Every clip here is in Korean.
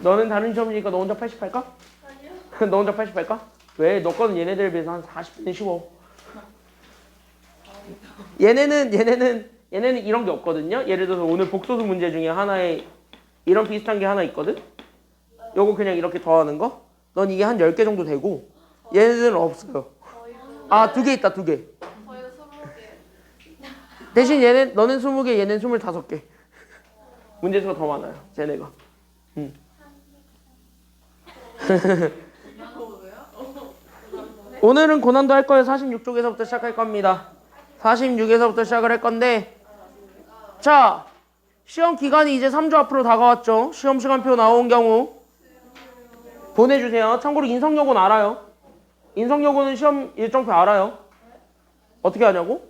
너는 다른 시험이니까 너 혼자 80 할까? 아니요. 너 혼자 80 할까? 왜? 너 거는 얘네들에 비해서 한 40분이 쉬워. 얘네는 이런 게 없거든요. 예를 들어서 오늘 복소수 문제 중에 하나에 이런 비슷한 게 하나 있거든? 요거 그냥 이렇게 더하는 거? 넌 이게 한 10개 정도 되고 얘네들은 없어요. 아, 2개 있다, 2개. 저희가 20개. 대신 너는 20개, 얘는 25개. 문제수가 더 많아요, 쟤네가. 오늘은 고난도 할 거예요. 46쪽에서부터 시작할 겁니다. 46에서부터 시작을 할 건데, 자, 시험 기간이 이제 3주 앞으로 다가왔죠. 시험 시간표 나온 경우 보내주세요. 참고로 인성여고는 알아요. 인성여고는 시험 일정표 알아요. 어떻게 하냐고?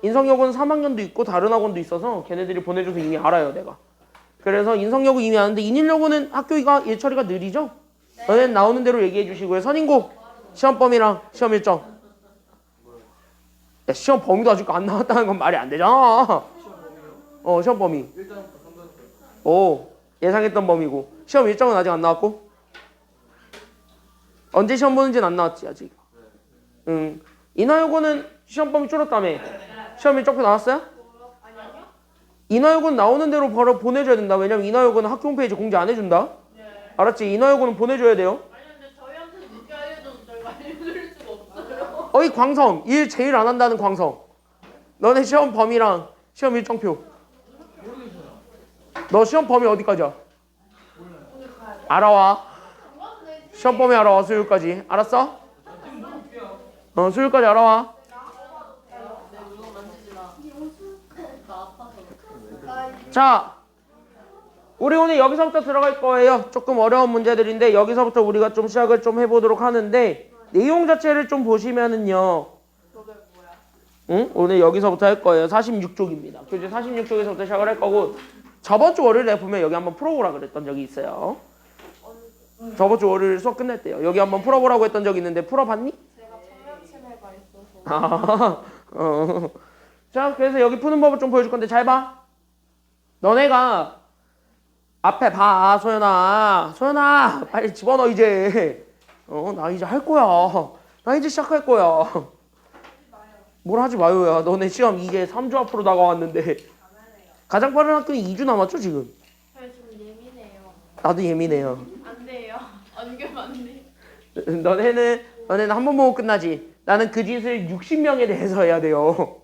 인성여고는 3학년도 있고 다른 학원도 있어서 걔네들이 보내줘서 이미 알아요, 내가. 그래서 인성여고 이미 아는데 인일여고는 학교가 일처리가 느리죠? 너네는 나오는 대로 얘기해 주시고요. 선인고 시험 범위랑 시험 일정. 야, 시험 범위도 아직 안 나왔다는 건 말이 안 되잖아. 시험 범위. 예상했던 범위고. 시험 일정은 아직 안 나왔고. 언제 시험 보는지는 안 나왔지 아직. 인하여고는 시험 범위 줄었다며. 시험 일정표 나왔어요? 아니요. 인하여고는 나오는 대로 바로 보내줘야 된다. 왜냐면 인하여고는 학교 홈페이지 공지 안 해준다. 알았지? 인하여고는 보내줘야 돼요. 아니 근데 저희한테 늦게 알려줘도 저희가 알려드릴 수가 없어요. 어이 광성. 일 제일 안 한다는 광성. 너네 시험 범위랑 시험 일정표. 너 시험 범위 어디까지야? 알아와. 시험 범위 알아와. 수요일까지. 알았어? 수요일까지 알아와. 내 물건 만지지 마. 나 아파서. 자, 우리 오늘 여기서부터 들어갈 거예요. 조금 어려운 문제들인데 여기서부터 우리가 좀 시작을 좀 해보도록 하는데 내용 자체를 좀 보시면은요. 그게 뭐야? 응? 오늘 여기서부터 할 거예요. 46쪽입니다. 교재 46쪽에서부터 시작을 할 거고 저번 주 월요일에 보면 여기 한번 풀어보라 그랬던 적이 있어요. 저번 주 월요일 수업 끝날 때요. 여기 한번 풀어보라고 했던 적이 있는데 풀어봤니? 제가 청년치매가 있어서. 자, 그래서 여기 푸는 법을 좀 보여줄 건데 잘 봐. 너네가 앞에 봐, 소연아, 빨리 집어넣어 이제. 나 이제 할 거야. 나 이제 시작할 거야. 뭘 하지 마요야. 너네 시험 이제 3주 앞으로 다가왔는데. 가장 빠른 학교는 2주 남았죠 지금. 저희 지금 예민해요. 나도 예민해요. 안 돼요. 안개면 안 돼. 너네는 한 번 보고 끝나지. 나는 그 짓을 60명에 대해서 해야 돼요.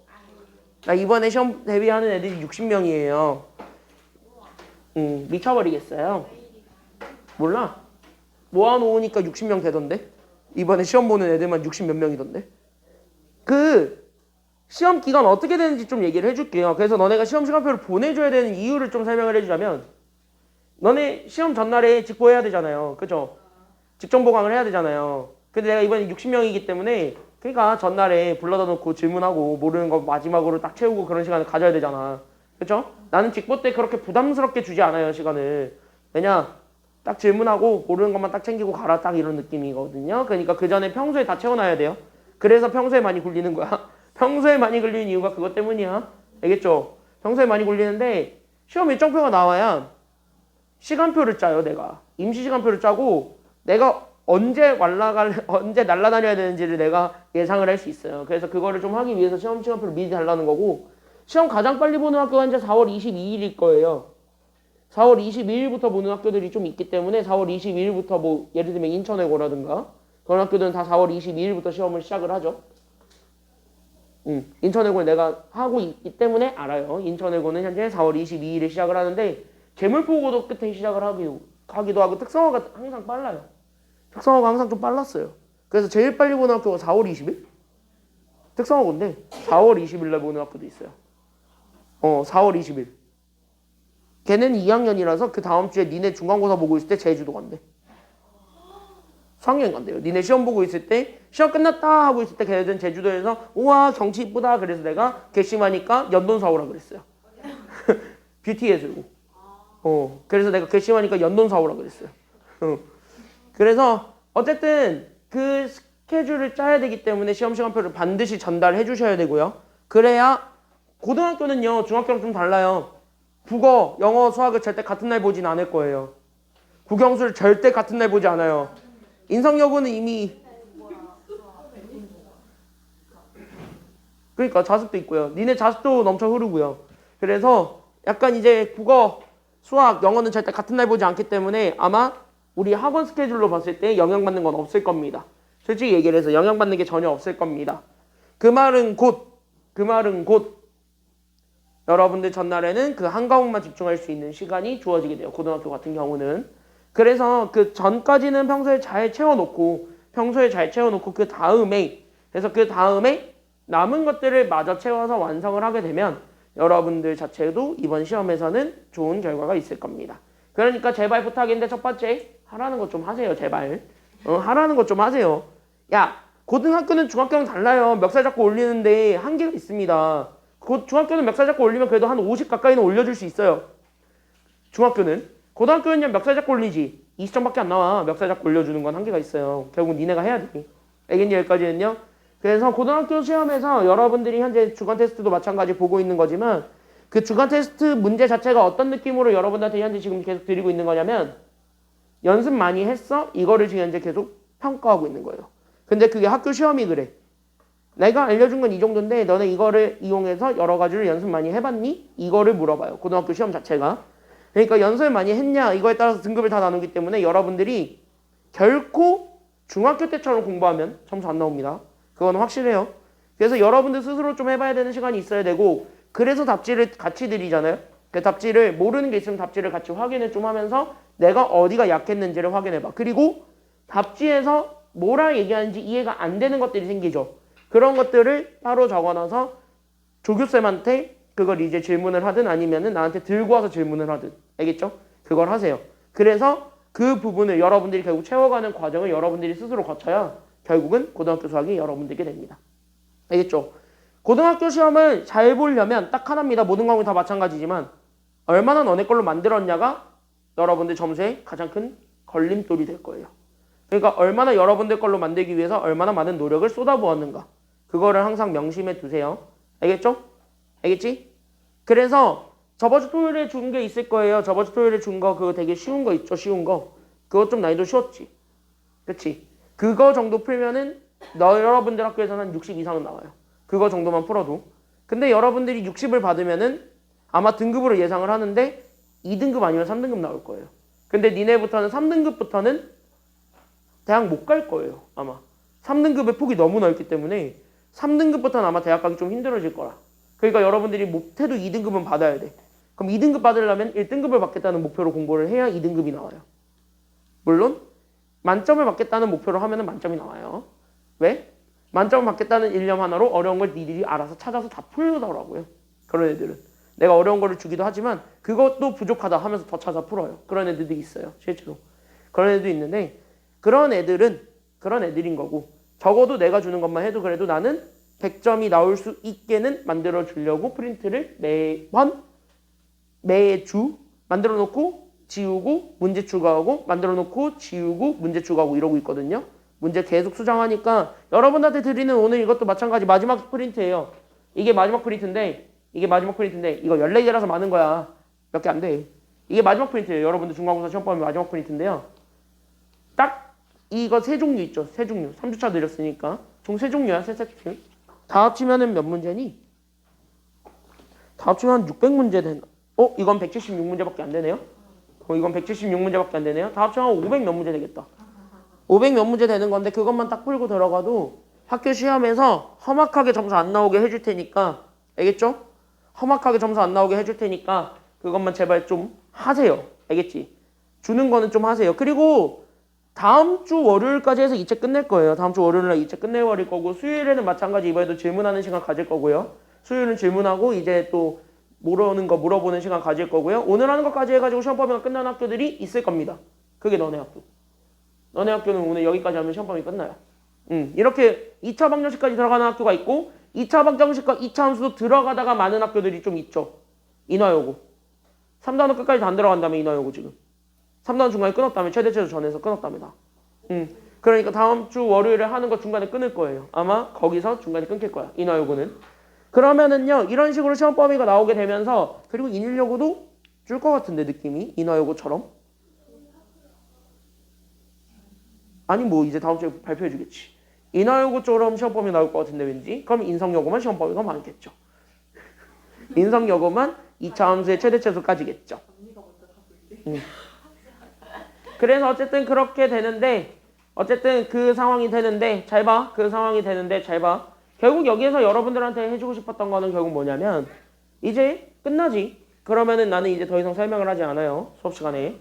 나 이번에 시험 대비하는 애들이 60명이에요. 미쳐버리겠어요. 몰라. 모아놓으니까 60명 되던데. 이번에 시험 보는 애들만 60 몇 명이던데. 그 시험 기간 어떻게 되는지 좀 얘기를 해줄게요. 그래서 너네가 시험 시간표를 보내줘야 되는 이유를 좀 설명을 해주자면 너네 시험 전날에 직보해야 되잖아요. 그죠? 직정 보강을 해야 되잖아요. 근데 내가 이번에 60명이기 때문에 그러니까 전날에 불러다 놓고 질문하고 모르는 거 마지막으로 딱 채우고 그런 시간을 가져야 되잖아. 그렇죠? 나는 직보 때 그렇게 부담스럽게 주지 않아요, 시간을. 왜냐? 딱 질문하고 모르는 것만 딱 챙기고 가라, 딱 이런 느낌이거든요. 그러니까 그 전에 평소에 다 채워놔야 돼요. 그래서 평소에 많이 굴리는 거야. 평소에 많이 굴리는 이유가 그것 때문이야. 알겠죠? 평소에 많이 굴리는데 시험 일정표가 나와야 시간표를 짜요, 내가. 임시 시간표를 짜고 내가 언제 날라다녀야 되는지를 내가 예상을 할 수 있어요. 그래서 그거를 좀 하기 위해서 시험 시간표를 미리 달라는 거고 시험 가장 빨리 보는 학교가 이제 4월 22일일 거예요. 4월 22일부터 보는 학교들이 좀 있기 때문에 4월 22일부터 뭐 예를 들면 인천외고라든가 그런 학교들은 다 4월 22일부터 시험을 시작을 하죠. 인천외고는 내가 하고 있기 때문에 알아요. 인천외고는 현재 4월 22일에 시작을 하는데 재물포고도 끝에 시작을 하기도 하고 특성화가 항상 빨라요. 특성화가 항상 좀 빨랐어요. 그래서 제일 빨리 보는 학교가 4월 20일? 특성화고인데 4월 20일날 보는 학교도 있어요. 4월 20일. 걔는 2학년이라서 그 다음 주에 니네 중간고사 보고 있을 때 제주도 간대. 수학여행 간대요. 니네 시험 보고 있을 때 시험 끝났다 하고 있을 때 걔네들은 제주도에서 우와 경치 이쁘다 그래서 내가 괘씸하니까 연돈 사오라 그랬어요. 뷰티 예술고. 그래서 내가 괘씸하니까 연돈 사오라 그랬어요. 그래서 어쨌든 그 스케줄을 짜야 되기 때문에 시험 시간표를 반드시 전달해 주셔야 되고요. 그래야 고등학교는요 중학교랑 좀 달라요. 국어, 영어, 수학을 절대 같은 날 보진 않을 거예요. 국영수를 절대 같은 날 보지 않아요. 인성여고는 이미 그러니까 자습도 있고요. 니네 자습도 넘쳐 흐르고요. 그래서 약간 이제 국어, 수학, 영어는 절대 같은 날 보지 않기 때문에 아마 우리 학원 스케줄로 봤을 때 영향받는 건 없을 겁니다. 솔직히 얘기를 해서 영향받는 게 전혀 없을 겁니다. 그 말은 곧 여러분들 전날에는 그 한 과목만 집중할 수 있는 시간이 주어지게 돼요. 고등학교 같은 경우는. 그래서 그 전까지는 평소에 잘 채워놓고 그 다음에 남은 것들을 마저 채워서 완성을 하게 되면 여러분들 자체도 이번 시험에서는 좋은 결과가 있을 겁니다. 그러니까 제발 부탁인데 첫 번째 하라는 것 좀 하세요. 제발. 하라는 것 좀 하세요. 야, 고등학교는 중학교랑 달라요. 멱살 잡고 올리는데 한계가 있습니다. 중학교는 멱살 잡고 올리면 그래도 한 50 가까이는 올려줄 수 있어요. 중학교는. 고등학교는 그냥 멱살 잡고 올리지. 20점밖에 안 나와. 멱살 잡고 올려주는 건 한계가 있어요. 결국 니네가 해야 돼. 알겠니? 여기까지는요. 그래서 고등학교 시험에서 여러분들이 현재 주간 테스트도 마찬가지 보고 있는 거지만 그 주간 테스트 문제 자체가 어떤 느낌으로 여러분들한테 현재 지금 계속 드리고 있는 거냐면 연습 많이 했어? 이거를 지금 현재 계속 평가하고 있는 거예요. 근데 그게 학교 시험이 그래. 내가 알려준 건 이 정도인데 너네 이거를 이용해서 여러 가지를 연습 많이 해봤니? 이거를 물어봐요. 고등학교 시험 자체가. 그러니까 연습을 많이 했냐? 이거에 따라서 등급을 다 나누기 때문에 여러분들이 결코 중학교 때처럼 공부하면 점수 안 나옵니다. 그건 확실해요. 그래서 여러분들 스스로 좀 해봐야 되는 시간이 있어야 되고 그래서 답지를 같이 드리잖아요. 그 답지를 모르는 게 있으면 답지를 같이 확인을 좀 하면서 내가 어디가 약했는지를 확인해봐. 그리고 답지에서 뭐라 얘기하는지 이해가 안 되는 것들이 생기죠. 그런 것들을 따로 적어놔서 조교쌤한테 그걸 이제 질문을 하든 아니면은 나한테 들고 와서 질문을 하든 알겠죠? 그걸 하세요. 그래서 그 부분을 여러분들이 결국 채워가는 과정을 여러분들이 스스로 거쳐야 결국은 고등학교 수학이 여러분들께 됩니다. 알겠죠? 고등학교 시험을 잘 보려면 딱 하나입니다. 모든 과목이 다 마찬가지지만 얼마나 너네 걸로 만들었냐가 여러분들 점수에 가장 큰 걸림돌이 될 거예요. 그러니까 얼마나 여러분들 걸로 만들기 위해서 얼마나 많은 노력을 쏟아부었는가. 그거를 항상 명심해 두세요. 알겠죠? 알겠지? 그래서 저번주 토요일에 준 게 있을 거예요. 저번주 토요일에 준 거 그거 되게 쉬운 거 있죠? 쉬운 거. 그거 좀 난이도 쉬웠지? 그치? 그거 정도 풀면은 여러분들 학교에서는 한 60 이상은 나와요. 그거 정도만 풀어도. 근데 여러분들이 60을 받으면은 아마 등급으로 예상을 하는데 2등급 아니면 3등급 나올 거예요. 근데 니네부터는 3등급부터는 대학 못 갈 거예요. 아마. 3등급의 폭이 너무 넓기 때문에 3등급부터는 아마 대학 가기 좀 힘들어질 거라. 그러니까 여러분들이 못해도 2등급은 받아야 돼. 그럼 2등급 받으려면 1등급을 받겠다는 목표로 공부를 해야 2등급이 나와요. 물론 만점을 받겠다는 목표로 하면 만점이 나와요. 왜? 만점을 받겠다는 일념 하나로 어려운 걸 니들이 알아서 찾아서 다 풀더라고요. 그런 애들은. 내가 어려운 거를 주기도 하지만 그것도 부족하다 하면서 더 찾아 풀어요. 그런 애들도 있어요. 실제로. 그런 애들도 있는데 그런 애들인 거고 적어도 내가 주는 것만 해도 그래도 나는 100점이 나올 수 있게는 만들어 주려고 프린트를 매주 만들어 놓고 지우고 문제 추가하고 만들어 놓고 지우고 문제 추가하고 이러고 있거든요. 문제 계속 수정하니까 여러분한테 드리는 오늘 이것도 마찬가지 마지막 프린트예요. 이게 마지막 프린트인데 이거 14개라서 많은 거야. 몇 개 안 돼. 이게 마지막 프린트예요. 여러분들 중간고사 시험 보면 마지막 프린트인데요. 딱 이거 세 종류 있죠. 세 종류. 3주차 드렸으니까. 총 세 종류야. 세 세트. 다 합치면은 몇 문제니? 다 합치면 한 600문제 되나? 이건 176문제밖에 안 되네요. 이건 176문제밖에 안 되네요. 다 합치면 한 500 몇 문제 되겠다. 500 몇 문제 되는 건데 그것만 딱 풀고 들어가도 학교 시험에서 험악하게 점수 안 나오게 해줄 테니까 알겠죠? 험악하게 점수 안 나오게 해줄 테니까 그것만 제발 좀 하세요. 알겠지? 주는 거는 좀 하세요. 그리고 다음 주 월요일까지 해서 이 책 끝낼 거예요. 다음 주 월요일날 이 책 끝내버릴 거고 수요일에는 마찬가지 이번에도 질문하는 시간 가질 거고요. 수요일은 질문하고 이제 또 모르는 거 물어보는 시간 가질 거고요. 오늘 하는 것까지 해가지고 시험 범위가 끝난 학교들이 있을 겁니다. 그게 너네 학교. 너네 학교는 오늘 여기까지 하면 시험 범위 끝나요. 이렇게 2차 방정식까지 들어가는 학교가 있고 2차 방정식과 2차 함수도 들어가다가 많은 학교들이 좀 있죠. 인화여고. 3단원 끝까지 다 안 들어간다며 인화여고 지금. 3단원 중간에 끊었다며 최대체수 전에서 끊었다며 다. 그러니까 다음 주 월요일에 하는 거 중간에 끊을 거예요. 아마 거기서 중간에 끊길 거야. 인화여고는. 그러면은요 이런 식으로 시험 범위가 나오게 되면서 그리고 인일여고도 줄 것 같은데 느낌이 인화여고처럼. 아니 뭐 이제 다음 주에 발표해 주겠지. 인하여고처럼 시험 범위 나올 것 같은데 왠지. 그럼 인성여고만 시험 범위가 많겠죠. 인성여고만 2차 함수의 최대 최소까지겠죠. 언니가 먼저 가볼게. 그래서 어쨌든 그렇게 되는데 어쨌든 그 상황이 되는데 잘 봐. 그 상황이 되는데 잘 봐. 결국 여기에서 여러분들한테 해주고 싶었던 거는 결국 뭐냐면 이제 끝나지. 그러면은 나는 이제 더 이상 설명을 하지 않아요. 수업 시간에.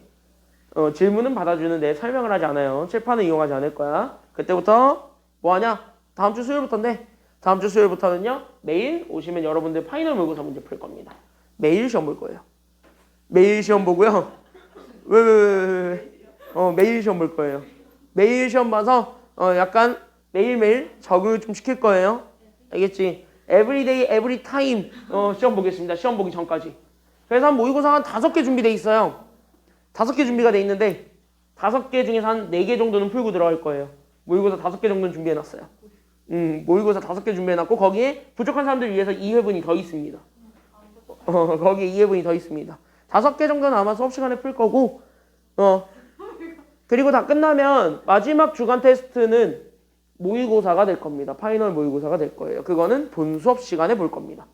질문은 받아주는데 설명을 하지 않아요. 칠판을 이용하지 않을 거야. 그때부터 뭐 하냐? 다음 주 수요일부터인데 다음 주 수요일부터는요. 매일 오시면 여러분들 파이널 모의고사 문제 풀 겁니다. 매일 시험 볼 거예요. 매일 시험 보고요. 왜? 매일 시험 볼 거예요. 매일 시험 봐서 약간 매일매일 적응을 좀 시킬 거예요. 알겠지? Everyday, every time 시험 보겠습니다. 시험 보기 전까지. 그래서 한 모의고사 한 5개 준비돼 있어요. 5개 준비가 돼 있는데 5개 중에서 한 4개 정도는 풀고 들어갈 거예요. 모의고사 5개 정도는 준비해놨어요. 모의고사 5개 준비해놨고 거기에 부족한 사람들 위해서 2회분이 더 있습니다. 거기에 2회분이 더 있습니다. 5개 정도는 아마 수업 시간에 풀 거고 그리고 다 끝나면 마지막 주간 테스트는 모의고사가 될 겁니다. 파이널 모의고사가 될 거예요. 그거는 본 수업 시간에 볼 겁니다.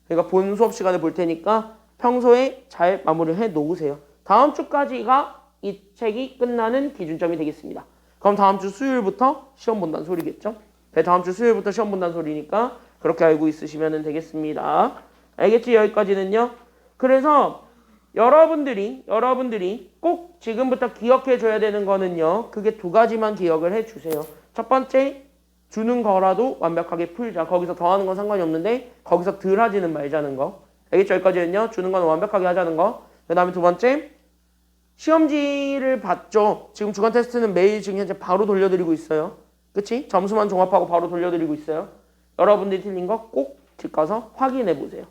그러니까 본 수업 시간에 볼 테니까 평소에 잘 마무리를 해 놓으세요. 다음 주까지가 이 책이 끝나는 기준점이 되겠습니다. 그럼 다음 주 수요일부터 시험 본다는 소리겠죠? 네, 다음 주 수요일부터 시험 본다는 소리니까 그렇게 알고 있으시면 되겠습니다. 알겠지? 여기까지는요. 그래서 여러분들이 꼭 지금부터 기억해 줘야 되는 거는요. 그게 2가지만 기억을 해 주세요. 첫 번째, 주는 거라도 완벽하게 풀자. 거기서 더하는 건 상관이 없는데 거기서 덜 하지는 말자는 거. 알겠죠? 여기까지는요. 주는 건 완벽하게 하자는 거. 그 다음에 2번째, 시험지를 봤죠. 지금 주간 테스트는 매일 지금 현재 바로 돌려드리고 있어요. 그치? 점수만 종합하고 바로 돌려드리고 있어요. 여러분들이 틀린 거 꼭 집 가서 확인해 보세요.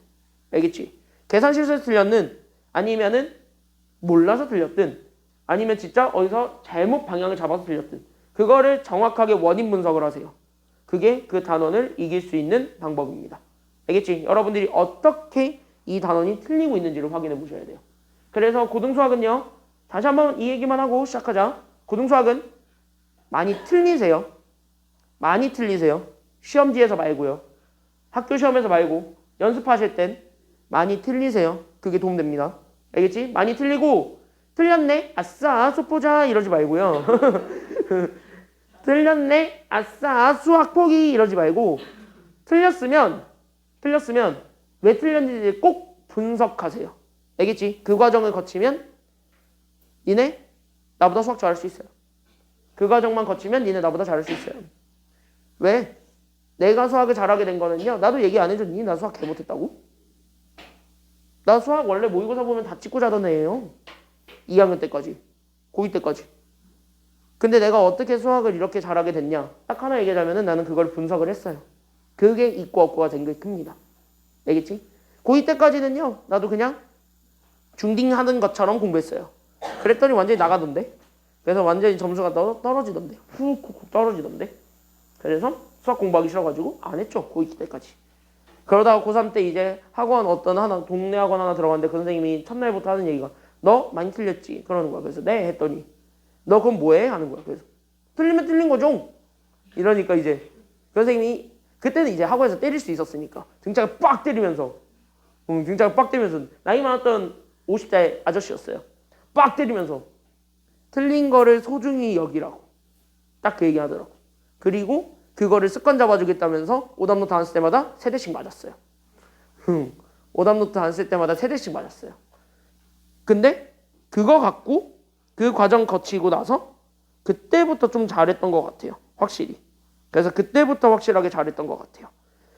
알겠지? 계산 실수해서 틀렸는 아니면은 몰라서 틀렸든 아니면 진짜 어디서 잘못 방향을 잡아서 틀렸든 그거를 정확하게 원인 분석을 하세요. 그게 그 단원을 이길 수 있는 방법입니다. 알겠지? 여러분들이 어떻게 이 단원이 틀리고 있는지를 확인해 보셔야 돼요. 그래서 고등수학은요. 다시 한번 이 얘기만 하고 시작하자. 고등수학은 많이 틀리세요. 많이 틀리세요. 시험지에서 말고요. 학교 시험에서 말고 연습하실 땐 많이 틀리세요. 그게 도움됩니다. 알겠지? 많이 틀리고 틀렸네? 아싸 수업 보자 이러지 말고요. 틀렸네? 아싸 수학 포기 이러지 말고 틀렸으면 왜 틀렸는지 꼭 분석하세요. 알겠지? 그 과정을 거치면 니네 나보다 수학 잘할 수 있어요. 그 과정만 거치면 니네 나보다 잘할 수 있어요. 왜? 내가 수학을 잘하게 된 거는요. 나도 얘기 안 해줬니? 나 수학 개 못했다고? 나 수학 원래 모의고사 보면 다 찍고 자던 애예요. 2학년 때까지. 고2 때까지. 근데 내가 어떻게 수학을 이렇게 잘하게 됐냐? 딱 하나 얘기하자면 나는 그걸 분석을 했어요. 그게 있고 없고가 된 게 큽니다. 알겠지? 고2 때까지는요. 나도 그냥 중딩하는 것처럼 공부했어요. 그랬더니 완전히 나가던데. 그래서 완전히 점수가 떨어지던데. 훅 떨어지던데. 그래서 수학 공부하기 싫어가지고 안 했죠. 고2 때까지. 그러다가 고3 때 이제 학원 동네 학원 하나 들어갔는데 그 선생님이 첫날부터 하는 얘기가 너 많이 틀렸지? 그러는 거야. 그래서 네 했더니 너 그럼 뭐해? 하는 거야. 그래서 틀리면 틀린 거죠. 이러니까 이제 그 선생님이 그때는 이제 학원에서 때릴 수 있었으니까 등짝을 빡 때리면서 나이 많았던 50대 아저씨였어요. 빡 때리면서 틀린 거를 소중히 여기라고 딱 그 얘기 하더라고. 그리고 그거를 습관 잡아주겠다면서 오답노트 안 쓸 때마다 3대씩 맞았어요. 오답노트 안 쓸 때마다 3대씩 맞았어요. 근데 그거 갖고 그 과정 거치고 나서 그때부터 좀 잘했던 것 같아요. 확실히. 그래서 그때부터 확실하게 잘했던 것 같아요.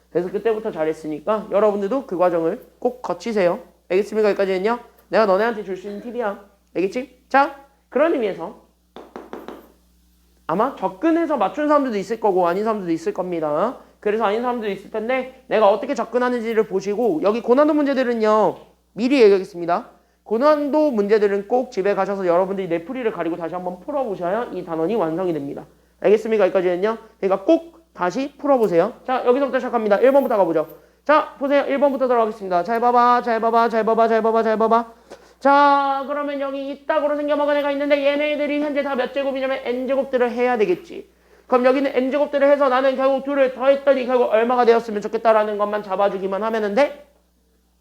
그래서 그때부터 잘했으니까 여러분들도 그 과정을 꼭 거치세요. 알겠습니까? 여기까지는요. 내가 너네한테 줄 수 있는 팁이야. 알겠지? 자, 그런 의미에서 아마 접근해서 맞춘 사람들도 있을 거고 아닌 사람들도 있을 겁니다. 그래서 아닌 사람들도 있을 텐데 내가 어떻게 접근하는지를 보시고 여기 고난도 문제들은요. 미리 얘기하겠습니다. 고난도 문제들은 꼭 집에 가셔서 여러분들이 내풀이를 가리고 다시 한번 풀어보셔야 이 단원이 완성이 됩니다. 알겠습니까? 여기까지는요. 그러니까 꼭 다시 풀어보세요. 자, 여기서부터 시작합니다. 1번부터 가보죠. 자, 보세요. 1번부터 들어가겠습니다. 잘 봐봐. 자, 그러면 여기 이따구로 생겨먹은 애가 있는데 얘네들이 현재 다 몇 제곱이냐면 n제곱들을 해야 되겠지. 그럼 여기는 n제곱들을 해서 나는 결국 둘을 더했더니 결국 얼마가 되었으면 좋겠다라는 것만 잡아주기만 하면은 돼?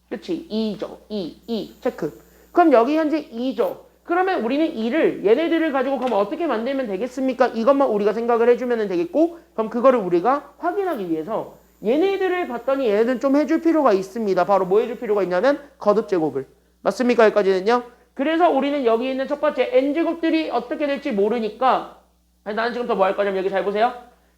그치? 2죠. 2 체크. 그럼 여기 현재 2죠. 그러면 우리는 2를 얘네들을 가지고 그럼 어떻게 만들면 되겠습니까? 이것만 우리가 생각을 해주면 되겠고 그럼 그거를 우리가 확인하기 위해서 얘네들을 봤더니 얘네들은 좀 해줄 필요가 있습니다. 바로 뭐 해줄 필요가 있냐면 거듭제곱을. 맞습니까? 여기까지는요. 그래서 우리는 여기 있는 첫 번째 n제곱들이 어떻게 될지 모르니까 아니, 나는 지금부터 뭐 할 거냐면 여기 잘 보세요.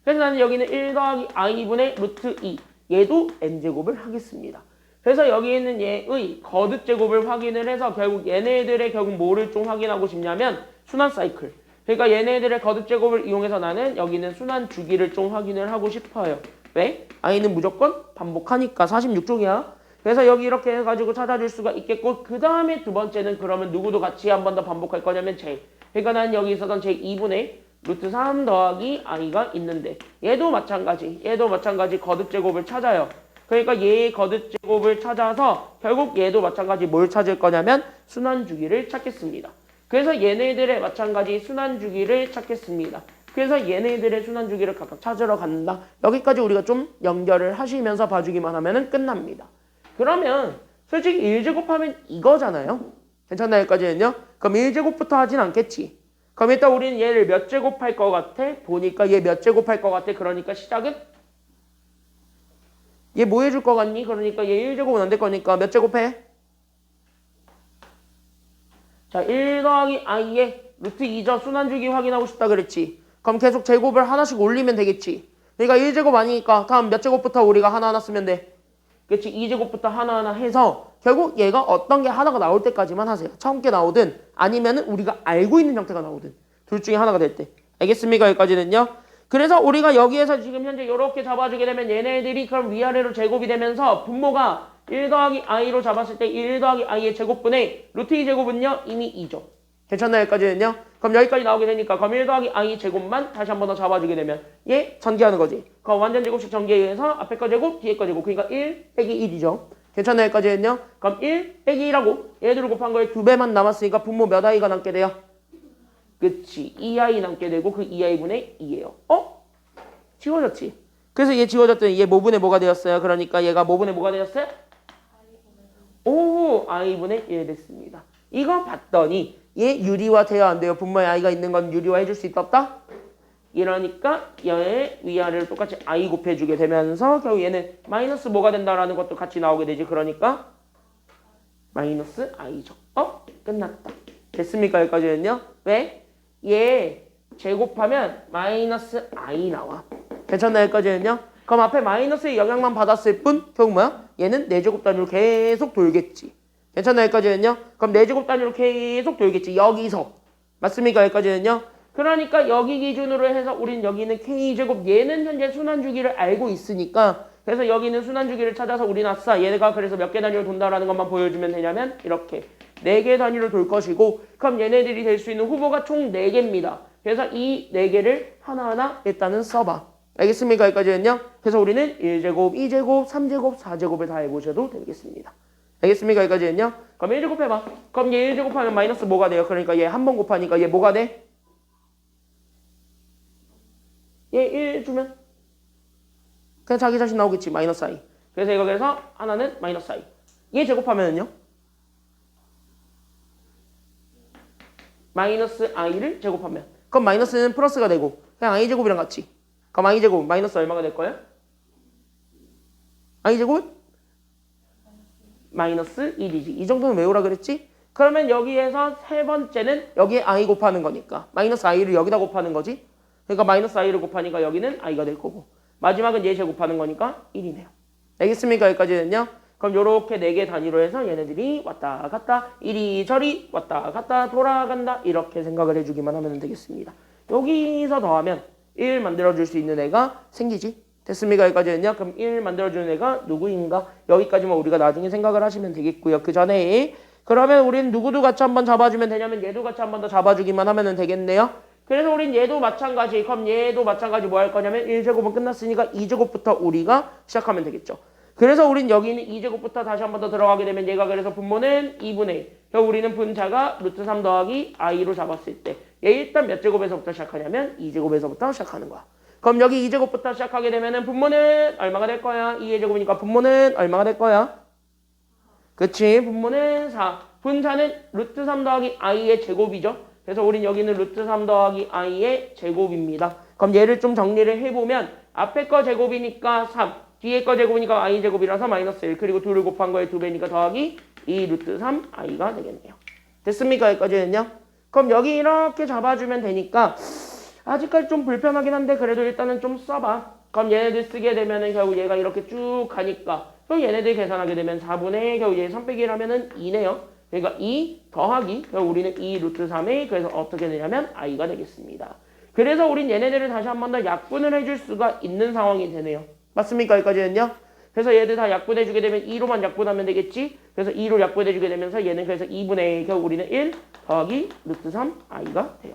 그래서 나는 여기는 1 더하기 i분의 루트 2 얘도 n제곱을 하겠습니다. 그래서 여기 있는 얘의 거듭제곱을 확인을 해서 결국 얘네들의 결국 뭐를 좀 확인하고 싶냐면 순환 사이클. 그러니까 얘네들의 거듭제곱을 이용해서 나는 여기 있는 순환 주기를 좀 확인을 하고 싶어요. 왜? i는 무조건 반복하니까 46쪽이야. 그래서 여기 이렇게 해가지고 찾아줄 수가 있겠고 그 다음에 두 번째는 그러면 누구도 같이 한 번 더 반복할 거냐면 j. 그러니까 난 여기 있었던 j 2분의 루트 3 더하기 i가 있는데 얘도 마찬가지 거듭제곱을 찾아요. 그러니까 얘의 거듭제곱을 찾아서 결국 얘도 마찬가지 뭘 찾을 거냐면 순환주기를 찾겠습니다. 그래서 얘네들의 마찬가지 순환주기를 찾겠습니다. 그래서 얘네들의 순환주기를 각각 찾으러 간다. 여기까지 우리가 좀 연결을 하시면서 봐주기만 하면 끝납니다. 그러면 솔직히 1제곱하면 이거잖아요. 괜찮나요? 여기까지는요? 그럼 1제곱부터 하진 않겠지. 그럼 일단 우리는 얘를 몇 제곱할 것 같아? 보니까 얘 몇 제곱할 것 같아? 그러니까 시작은? 얘 뭐 해줄 것 같니? 그러니까 얘 1제곱은 안 될 거니까 몇 제곱해? 자, 1 더하기 i의 루트 2죠. 순환주기 확인하고 싶다 그랬지. 그럼 계속 제곱을 하나씩 올리면 되겠지. 그러니까 1제곱 아니니까 다음 몇 제곱부터 우리가 하나하나 쓰면 돼. 그렇지. 2제곱부터 하나하나 해서 결국 얘가 어떤 게 하나가 나올 때까지만 하세요. 처음 게 나오든 아니면은 우리가 알고 있는 형태가 나오든 둘 중에 하나가 될 때. 알겠습니까? 여기까지는요. 그래서 우리가 여기에서 지금 현재 이렇게 잡아주게 되면 얘네들이 그럼 위아래로 제곱이 되면서 분모가 1 더하기 i로 잡았을 때 1 더하기 i의 제곱분의 루트 2제곱은요 이미 2죠. 괜찮나요? 여기까지는요. 그럼 여기까지 나오게 되니까 그럼 1 더하기 i 제곱만 다시 한 번 더 잡아주게 되면 얘 전개하는 거지. 그럼 완전 제곱식 전개해서 앞에 거 제곱 뒤에 거 제곱 그러니까 1 빼기 1이죠. 괜찮나요? 여기까지는요. 그럼 1 빼기 1하고 얘들을 곱한 거에 2배만 남았으니까 분모 몇 i가 남게 돼요? 그치. 2i 남게 되고 그 2i분의 2예요. 지워졌지. 그래서 얘 지워졌더니 얘 뭐분의 뭐가 되었어요? 그러니까 얘가 뭐분의 뭐가 되었어요? 오, i분의 1 됐습니다. 이거 봤더니 얘 유리화 돼야 안 돼요. 분모에 i가 있는 건 유리화 해줄 수 있다 없다? 이러니까 얘의 위아래를 똑같이 i 곱해주게 되면서 결국 얘는 마이너스 뭐가 된다라는 것도 같이 나오게 되지. 그러니까 마이너스 i죠. 끝났다. 됐습니까? 여기까지는요. 왜? 얘 제곱하면 마이너스 i 나와. 괜찮나요? 여기까지는요. 그럼 앞에 마이너스의 영향만 받았을 뿐 결국 뭐야? 얘는 4제곱 단위로 계속 돌겠지. 괜찮나요? 여기까지는요. 그럼 4제곱 단위로 계속 돌겠지. 여기서. 맞습니까? 여기까지는요. 그러니까 여기 기준으로 해서 우린 여기는 k제곱 얘는 현재 순환주기를 알고 있으니까 그래서 여기는 순환주기를 찾아서 우린 아싸 얘가 그래서 몇 개 단위로 돈다라는 것만 보여주면 되냐면 이렇게 4개 단위로 돌 것이고 그럼 얘네들이 될 수 있는 후보가 총 4개입니다. 그래서 이 4개를 하나하나 일단은 써봐. 알겠습니까? 여기까지는요. 그래서 우리는 1제곱, 2제곱, 3제곱, 4제곱을 다 해보셔도 되겠습니다. 알겠습니까? 여기까지는요. 그럼 1제곱 해봐. 그럼 얘 1제곱 하면 마이너스 뭐가 돼요? 그러니까 얘 한 번 곱하니까 얘 뭐가 돼? 얘 1 주면 그냥 자기 자신 나오겠지. 마이너스 i. 그래서 이거 그래서 하나는 마이너스 i. 얘 제곱하면은요. 마이너스 i를 제곱하면 그럼 마이너스는 플러스가 되고 그냥 i제곱이랑 같이 그럼 i제곱 마이너스 얼마가 될 거예요? i제곱 마이너스 1이지. 이 정도는 외우라 그랬지? 그러면 여기에서 세 번째는 여기에 i 곱하는 거니까 마이너스 i를 여기다 곱하는 거지. 그러니까 마이너스 i를 곱하니까 여기는 i가 될 거고 마지막은 얘 제곱하는 거니까 1이네요. 알겠습니까? 여기까지는요. 그럼 요렇게 4개 단위로 해서 얘네들이 왔다 갔다 이리저리 왔다 갔다 돌아간다 이렇게 생각을 해주기만 하면 되겠습니다. 여기서 더하면 1 만들어줄 수 있는 애가 생기지. 됐습니까? 여기까지는요. 그럼 1 만들어주는 애가 누구인가? 여기까지만 우리가 나중에 생각을 하시면 되겠고요. 그 전에 그러면 우린 누구도 같이 한번 잡아주면 되냐면 얘도 같이 한번 더 잡아주기만 하면 되겠네요. 그래서 우린 얘도 마찬가지. 그럼 얘도 마찬가지 뭐 할 거냐면 1제곱은 끝났으니까 2제곱부터 우리가 시작하면 되겠죠. 그래서 우린 여기 있는 2제곱부터 다시 한 번 더 들어가게 되면 얘가 그래서 분모는 2분의 1. 우리는 분자가 루트 3 더하기 i로 잡았을 때 얘 일단 몇 제곱에서부터 시작하냐면 2제곱에서부터 시작하는 거야. 그럼 여기 2제곱부터 시작하게 되면은 분모는 얼마가 될 거야? 2의 제곱이니까 분모는 얼마가 될 거야? 그치? 분모는 4. 분자는 루트 3 더하기 i의 제곱이죠. 그래서 우린 여기는 루트 3 더하기 i의 제곱입니다. 그럼 얘를 좀 정리를 해보면 앞에 거 제곱이니까 3, 뒤에 거 제곱이니까 i 제곱이라서 마이너스 1, 그리고 2를 곱한 거에 2배니까 더하기 2 루트 3 i가 되겠네요. 됐습니까? 여기까지는요? 그럼 여기 이렇게 잡아주면 되니까 아직까지 좀 불편하긴 한데 그래도 일단은 좀 써봐. 그럼 얘네들 쓰게 되면은 결국 얘가 이렇게 쭉 가니까 그럼 얘네들 계산하게 되면 4분의 결국 얘 3 빼기 1하면은 2네요. 그러니까 2 더하기 결국 우리는 2 루트 3에 그래서 어떻게 되냐면 i가 되겠습니다. 그래서 우린 얘네들을 다시 한 번 더 약분을 해줄 수가 있는 상황이 되네요. 맞습니까? 여기까지는요? 그래서 얘들 다 약분해주게 되면 2로만 약분하면 되겠지? 그래서 2로 약분해주게 되면서 얘는 그래서 2분의 결국 우리는 1 더하기 루트 3 i가 돼요.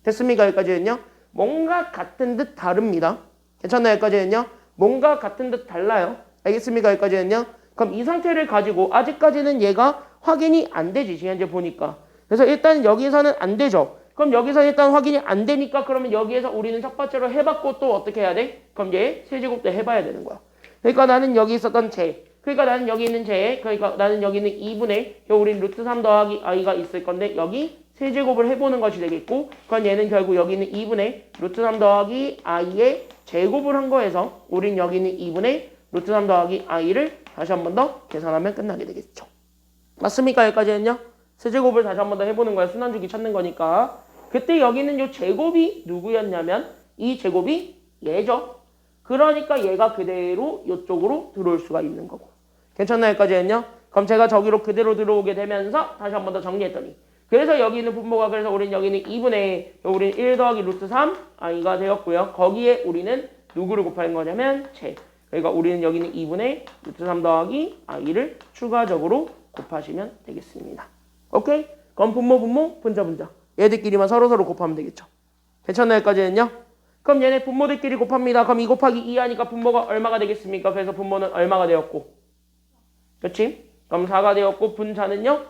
됐습니까? 여기까지는요? 뭔가 같은 듯 다릅니다. 괜찮나요? 여기까지는요? 뭔가 같은 듯 달라요. 알겠습니까? 여기까지는요? 그럼 이 상태를 가지고 아직까지는 얘가 확인이 안 되지. 현재 보니까. 그래서 일단 여기서는 안 되죠. 그럼 여기서 일단 확인이 안 되니까 그러면 여기에서 우리는 첫 번째로 해봤고 또 어떻게 해야 돼? 그럼 얘 세제곱도 해봐야 되는 거야. 그러니까 나는 여기 있었던 제, 그러니까 나는 여기 있는 제, 그러니까 나는 여기 있는 2분의 우린 루트 3 더하기 i가 있을 건데 여기 세제곱을 해보는 것이 되겠고, 그럼 얘는 결국 여기 있는 2분의 루트 3 더하기 i의 제곱을 한 거에서 우린 여기 있는 2분의 루트 3 더하기 i를 다시 한 번 더 계산하면 끝나게 되겠죠. 맞습니까? 여기까지는요? 세제곱을 다시 한 번 더 해보는 거야. 순환주기 찾는 거니까. 그때 여기 있는 이 제곱이 누구였냐면 이 제곱이 얘죠. 그러니까 얘가 그대로 이쪽으로 들어올 수가 있는 거고. 괜찮나요? 여기까지는요? 그럼 제가 저기로 그대로 들어오게 되면서 다시 한 번 더 정리했더니 그래서 여기 있는 분모가 그래서 우리는 여기는 2분의 우리는 1 더하기 루트 3 i가 되었고요. 거기에 우리는 누구를 곱하는 거냐면 제. 그러니까 우리는 여기는 2분의 루트 3 더하기 i를 추가적으로 곱하시면 되겠습니다. 오케이? 그럼 분모, 분자. 얘들끼리만 서로 곱하면 되겠죠. 괜찮나요? 여기까지는요? 그럼 얘네 분모들끼리 곱합니다. 그럼 2 곱하기 2 하니까 분모가 얼마가 되겠습니까? 그래서 분모는 얼마가 되었고. 그렇지? 그럼 4가 되었고 분자는요?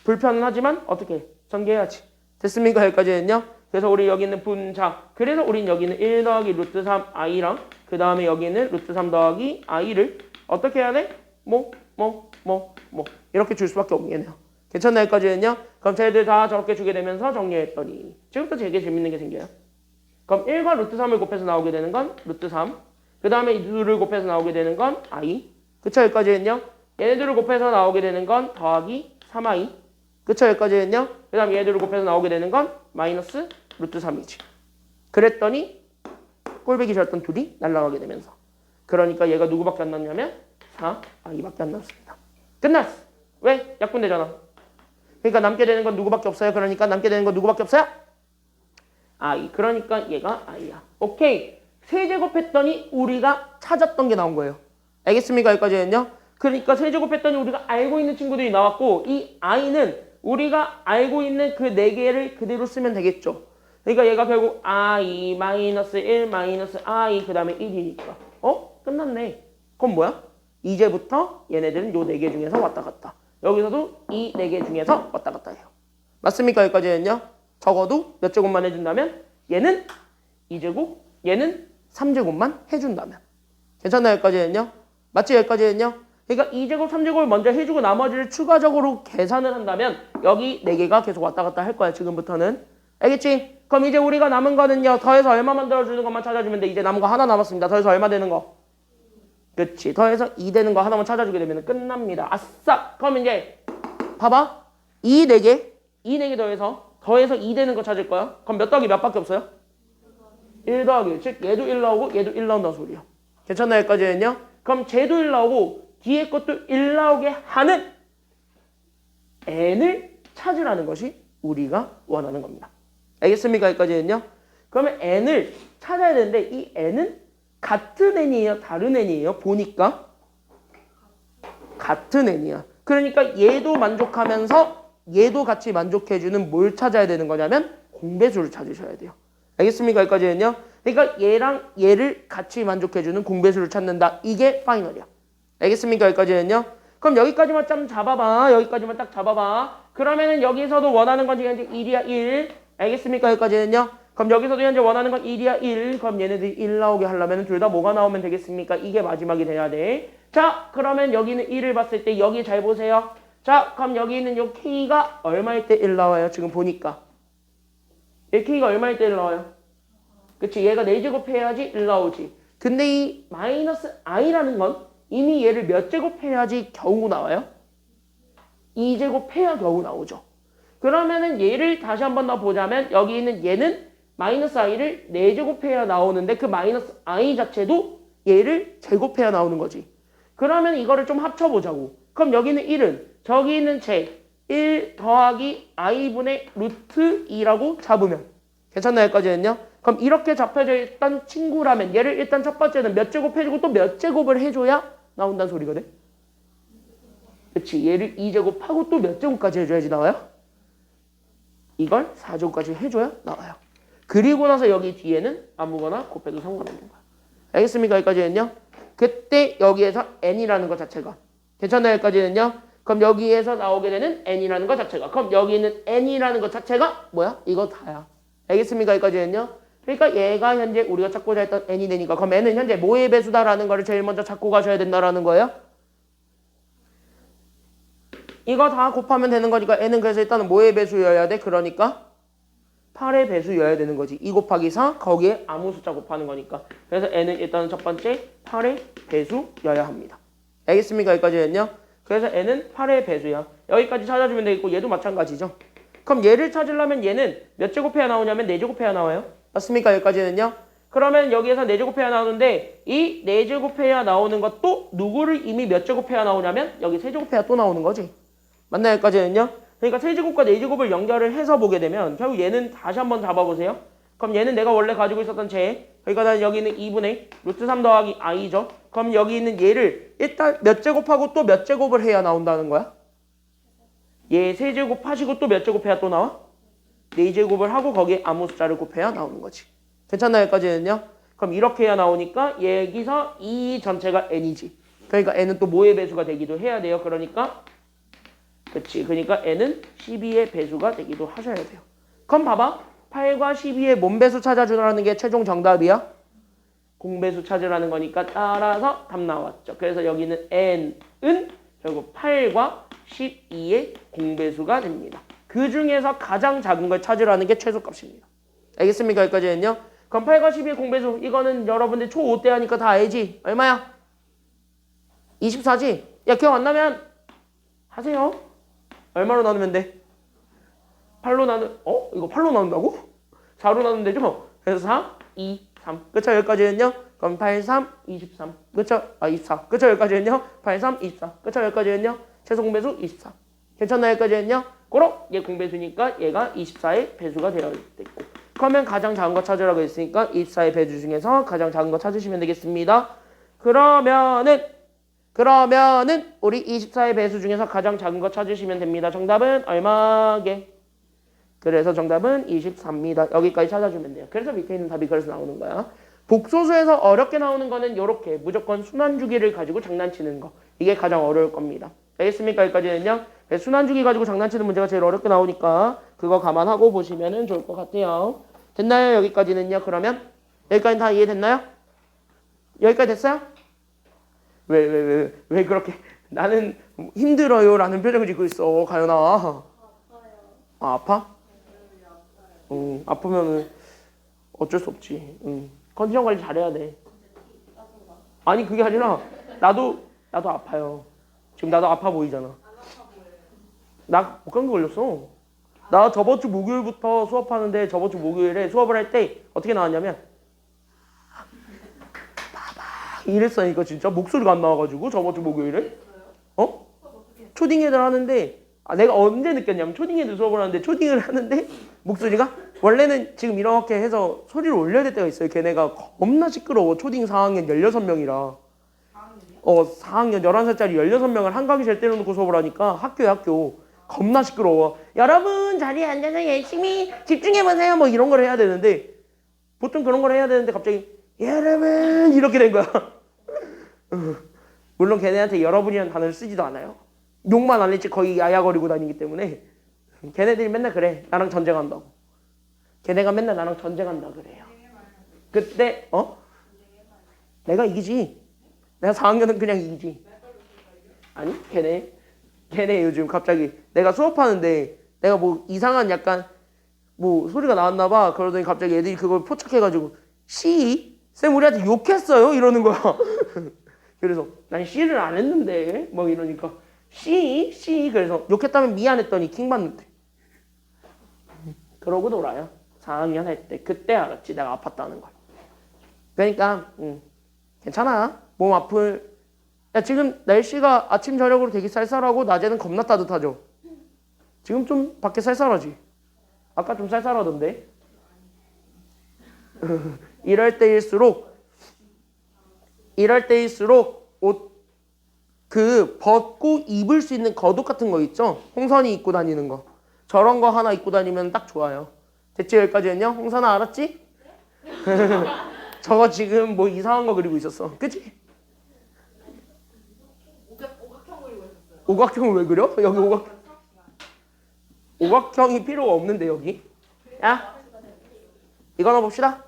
불편은 하지만 어떻게 해? 전개해야지. 됐습니까? 여기까지는요? 그래서 우리 여기 있는 분자. 그래서 우린 여기는 1 더하기 루트 3 i랑 그 다음에 여기는 루트 3 더하기 i를 어떻게 해야 돼? 이렇게 줄 수밖에 없겠네요. 괜찮나요? 여기까지는요? 그럼 쟤들 다 저렇게 주게 되면서 정리했더니 지금부터 되게 재밌는 게 생겨요. 그럼 1과 루트 3을 곱해서 나오게 되는 건 루트 3. 그 다음에 2를 곱해서 나오게 되는 건 i. 그쵸? 여기까지는요? 얘네들을 곱해서 나오게 되는 건 더하기 3i. 그쵸? 여기까지는요? 그 다음에 얘네들을 곱해서 나오게 되는 건 마이너스 루트 3이지. 그랬더니 꼴배기 싫었던 둘이 날아가게 되면서. 그러니까 얘가 누구밖에 안 났냐면 4i밖에 안 났습니다. 끝났어. 왜? 약분되잖아. 그러니까 남게 되는 건 누구밖에 없어요. 그러니까 남게 되는 건 누구밖에 없어요? i. 그러니까 얘가 i야. 오케이. 세제곱했더니 우리가 찾았던 게 나온 거예요. 알겠습니까? 여기까지는요? 그러니까 세제곱했더니 우리가 알고 있는 친구들이 나왔고 이 i는 우리가 알고 있는 그 4개를 그대로 쓰면 되겠죠. 그러니까 얘가 결국 i 마이너스 1 마이너스 i 그 다음에 1이니까 끝났네. 그럼 뭐야? 이제부터 얘네들은 요 4개 중에서 왔다 갔다. 여기서도 이 4개 중에서 왔다 갔다 해요. 맞습니까? 여기까지는요? 적어도 몇 제곱만 해준다면 얘는 2제곱, 얘는 3제곱만 해준다면. 괜찮나요? 여기까지는요? 맞지? 여기까지는요? 그러니까 2제곱, 3제곱을 먼저 해주고 나머지를 추가적으로 계산을 한다면 여기 4개가 계속 왔다 갔다 할 거야. 지금부터는. 알겠지? 그럼 이제 우리가 남은 거는요. 더해서 얼마 만들어주는 것만 찾아주면 돼. 이제 남은 거 하나 남았습니다. 더해서 얼마 되는 거? 그치. 더해서 2 되는 거 하나만 찾아주게 되면 끝납니다. 아싸! 그럼 이제 봐봐. 이 4개 더해서 2 되는 거 찾을 거야. 그럼 몇 더하기 몇 밖에 없어요? 1 더하기 1. 즉 얘도 1 나오고 얘도 1 나온다는 소리야. 괜찮나요? 여기까지는요? 그럼 쟤도 1 나오고 뒤에 것도 1 나오게 하는 n을 찾으라는 것이 우리가 원하는 겁니다. 알겠습니까? 여기까지는요? 그러면 n을 찾아야 되는데 이 n은 같은 n이에요? 다른 n이에요? 보니까 같은 n이야. 그러니까 얘도 만족하면서 얘도 같이 만족해주는 뭘 찾아야 되는 거냐면 공배수를 찾으셔야 돼요. 알겠습니까? 여기까지는요? 그러니까 얘랑 얘를 같이 만족해주는 공배수를 찾는다. 이게 파이널이야. 알겠습니까? 여기까지는요. 그럼 여기까지만 좀 잡아봐. 여기까지만 딱 잡아봐. 그러면은 여기서도 원하는 건 지금 현재 1이야 1. 알겠습니까? 여기까지는요. 그럼 여기서도 현재 원하는 건 1이야 1. 그럼 얘네들이 1 나오게 하려면 둘 다 뭐가 나오면 되겠습니까? 이게 마지막이 돼야 돼. 자, 그러면 여기는 1을 봤을 때 여기 잘 보세요. 자, 그럼 여기 있는 요 K가 얼마일 때 1 나와요? 지금 보니까. 얘 K가 얼마일 때 1 나와요? 그치? 얘가 4제곱 해야지 1 나오지. 근데 이 마이너스 I라는 건 이미 얘를 몇 제곱 해야지 겨우 나와요? 2제곱 해야 겨우 나오죠. 그러면은 얘를 다시 한번 더 보자면 여기 있는 얘는 마이너스 I를 4제곱 해야 나오는데 그 마이너스 I 자체도 얘를 제곱해야 나오는 거지. 그러면 이거를 좀 합쳐보자고. 그럼 여기는 1은 저기 있는 제 1 더하기 I분의 루트 2라고 잡으면 괜찮나요? 여기까지는요? 그럼 이렇게 잡혀져 있던 친구라면 얘를 일단 첫 번째는 몇 제곱 해주고 또 몇 제곱을 해줘야 나온다는 소리거든. 그치? 얘를 2제곱하고 또 몇 제곱까지 해줘야지 나와요? 이걸 4제곱까지 해줘야 나와요. 그리고 나서 여기 뒤에는 아무거나 곱해도 상관없는 거야. 알겠습니까? 여기까지는요. 그때 여기에서 n이라는 것 자체가 괜찮나요? 여기까지는요. 그럼 여기에서 나오게 되는 n이라는 것 자체가 그럼 여기 있는 n이라는 것 자체가 뭐야? 이거 다야. 알겠습니까? 여기까지는요. 그러니까 얘가 현재 우리가 찾고자 했던 n이 되니까 그럼 n은 현재 뭐의 배수다라는 거를 제일 먼저 찾고 가셔야 된다라는 거예요. 이거 다 곱하면 되는 거니까 n은 그래서 일단은 뭐의 배수여야 돼? 그러니까 8의 배수여야 되는 거지. 2 곱하기 4 거기에 아무 숫자 곱하는 거니까. 그래서 n은 일단은 첫 번째 8의 배수여야 합니다. 알겠습니까? 여기까지는요. 그래서 n은 8의 배수야. 여기까지 찾아주면 되겠고 얘도 마찬가지죠. 그럼 얘를 찾으려면 얘는 몇 제곱해야 나오냐면 4제곱해야 나와요. 맞습니까? 여기까지는요. 그러면 여기에서 4제곱해야 나오는데 이 4제곱해야 나오는 것도 누구를 이미 몇 제곱해야 나오냐면 여기 3제곱해야 또 나오는 거지. 맞나요? 여기까지는요. 그러니까 3제곱과 4제곱을 연결을 해서 보게 되면 결국 얘는 다시 한번 잡아보세요. 그럼 얘는 내가 원래 가지고 있었던 제 그러니까 여기 있는 2분의 루트 3 더하기 i죠. 그럼 여기 있는 얘를 일단 몇 제곱하고 또 몇 제곱을 해야 나온다는 거야? 얘 3제곱 하시고 또 몇 제곱 해야 또 나와? 4제곱을 하고 거기에 아무 숫자를 곱해야 나오는 거지. 괜찮나요? 여기까지는요? 그럼 이렇게 해야 나오니까 여기서 이 전체가 n이지. 그러니까 n은 또 뭐의 배수가 되기도 해야 돼요. 그러니까 그치. 그러니까 n은 12의 배수가 되기도 하셔야 돼요. 그럼 봐봐. 8과 12의 뭔 배수 찾아주라는 게 최종 정답이야? 공배수 찾으라는 거니까 따라서 답 나왔죠. 그래서 여기는 n은 결국 8과 12의 공배수가 됩니다. 그 중에서 가장 작은 걸 찾으라는 게 최소값입니다. 알겠습니까? 여기까지는요. 그럼 8과 12의 공배수 이거는 여러분들 초5 때 하니까 다 알지? 얼마야? 24지? 야 기억 안 나면 하세요. 얼마로 나누면 돼? 8로 이거 8로 나눈다고? 4로 나누면 되죠? 그래서 4, 2, 3. 그쵸? 여기까지는요? 그럼 8, 3, 23. 그쵸? 24. 그쵸? 여기까지는요? 8, 3, 24. 그쵸? 여기까지는요? 최소 공배수 24. 괜찮나요? 여기까지는요? 그럼 얘 공배수니까 얘가 24의 배수가 되어 있고. 그러면 가장 작은 거 찾으라고 했으니까 24의 배수 중에서 가장 작은 거 찾으시면 되겠습니다. 그러면은 우리 24의 배수 중에서 가장 작은 거 찾으시면 됩니다. 정답은 얼마게? 그래서 정답은 24입니다. 여기까지 찾아주면 돼요. 그래서 밑에 있는 답이 그래서 나오는 거야. 복소수에서 어렵게 나오는 거는 이렇게 무조건 순환주기를 가지고 장난치는 거. 이게 가장 어려울 겁니다. 알겠습니까? 여기까지는요. 순환주기 가지고 장난치는 문제가 제일 어렵게 나오니까 그거 감안하고 보시면 좋을 것 같아요. 됐나요? 여기까지는요. 그러면 여기까지 다 이해됐나요? 여기까지 됐어요? 왜 그렇게 나는 힘들어요 라는 표정을 짓고 있어 가연아. 아파요. 아 아파? 네, 아파요. 아프면은 어쩔 수 없지. 컨디션 관리 잘해야 돼. 짜증나. 아니 그게 아니라 나도 아파요. 지금 나도 아파 보이잖아. 안 아파 보여요. 나 목감기 걸렸어. 나 저번 주 목요일부터 수업하는데 저번 주 목요일에 수업을 할 때 어떻게 나왔냐면 이랬으니까 진짜 목소리가 안 나와가지고 저번 주 목요일에 초딩 애들 하는데 내가 언제 느꼈냐면 초딩 애들 수업을 하는데 초딩을 하는데 목소리가 원래는 지금 이렇게 해서 소리를 올려야 될 때가 있어요. 걔네가 겁나 시끄러워. 초딩 4학년 16명이라 4학년 11살짜리 16명을 한강의실 때려놓고 수업을 하니까 학교 겁나 시끄러워. 여러분 자리에 앉아서 열심히 집중해보세요 뭐 이런 걸 해야 되는데 보통 그런 걸 해야 되는데 갑자기 여러분 이렇게 된 거야. 물론 걔네한테 여러분이라는 단어를 쓰지도 않아요. 욕만 안 했지 거의 야야거리고 다니기 때문에 걔네들이 맨날 그래. 나랑 전쟁한다고. 걔네가 맨날 나랑 전쟁한다 그래요. 그때 내가 이기지. 내가 4학년은 그냥 이기지. 아니 걔네 요즘 갑자기 내가 수업하는데 내가 뭐 이상한 약간 뭐 소리가 나왔나 봐. 그러더니 갑자기 애들이 그걸 포착해가지고 쌤 우리한테 욕했어요 이러는 거야. 그래서 난 C를 안 했는데 뭐 이러니까 그래서 욕했다면 미안했더니 킹 받는데. 그러고 놀아요. 4학년 할 때 그때 알았지 내가 아팠다는 걸. 그러니까 괜찮아. 몸 아플. 야 지금 날씨가 아침 저녁으로 되게 쌀쌀하고 낮에는 겁나 따뜻하죠. 지금 좀 밖에 쌀쌀하지. 아까 좀 쌀쌀하던데. 이럴 때일수록 옷 벗고 입을 수 있는 겉옷 같은 거 있죠? 홍선이 입고 다니는 거. 저런 거 하나 입고 다니면 딱 좋아요. 됐지 여기까지는요? 홍선아 알았지? 저거 지금 뭐 이상한 거 그리고 있었어. 그치? 오각형 그리고 있었어요. 오각형을 왜 그려? 여기 오각형이 필요가 없는데 여기. 야 이거나 봅시다.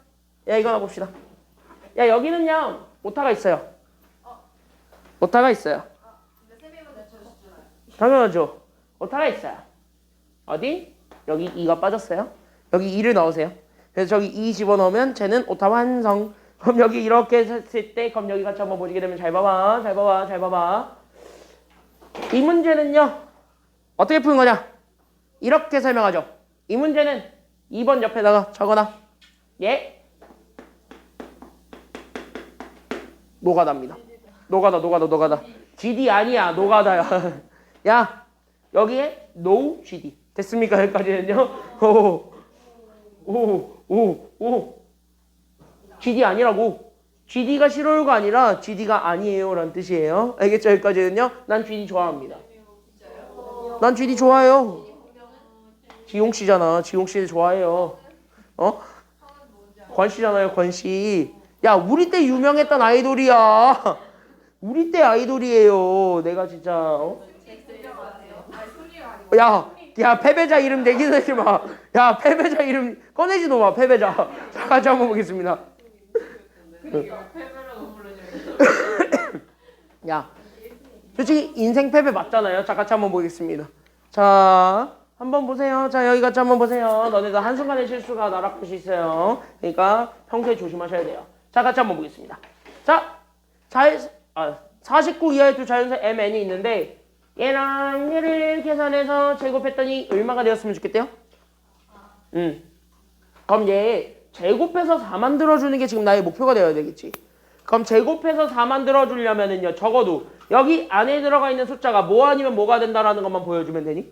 야 여기는요 오타가 있어요. 오타가 있어요. 근데 쌤이면 내쳐주잖아요. 당연하죠. 오타가 있어요. 어디? 여기 2가 빠졌어요. 여기 2를 넣으세요. 그래서 저기 2 집어넣으면 쟤는 오타 완성. 그럼 여기 이렇게 했을 때 그럼 여기 같이 한번 보시게 되면 잘 봐봐. 이 문제는요 어떻게 푸는 거냐? 이렇게 설명하죠. 이 문제는 2번 옆에다가 적어놔. 예. 노가다입니다. 노가다. GD 아니야. 노가다야. 야 여기에 no GD. 됐습니까? 여기까지는요. 오. GD 아니라고. GD가 싫어요가 아니라 GD가 아니에요 라는 뜻이에요. 알겠죠? 여기까지는요. 난 GD 좋아합니다. 난 GD 좋아해요. 지용씨잖아. 지용씨 좋아해요. 권씨잖아요. 권씨. 야 우리 때 유명했던 아이돌이야. 우리 때 아이돌이에요. 내가 진짜 야 패배자 이름 내기도 하지 마. 야 패배자 이름 꺼내지도 마. 패배자. 자 같이 한번 보겠습니다. 야 솔직히 인생 패배 맞잖아요. 자 같이 한번 보겠습니다. 자 한번 보세요. 자 여기 같이 한번 보세요. 너네들 한순간의 실수가 나락할 수 있어요. 그러니까 평소에 조심하셔야 돼요. 자 같이 한번 보겠습니다. 자 49 이하의 두 자연수 mn이 있는데 얘랑 얘를 계산해서 제곱했더니 얼마가 되었으면 좋겠대요? 그럼 얘 제곱해서 4 만들어주는 게 지금 나의 목표가 되어야 되겠지. 그럼 제곱해서 4 만들어주려면은요 적어도 여기 안에 들어가 있는 숫자가 뭐 아니면 뭐가 된다라는 것만 보여주면 되니?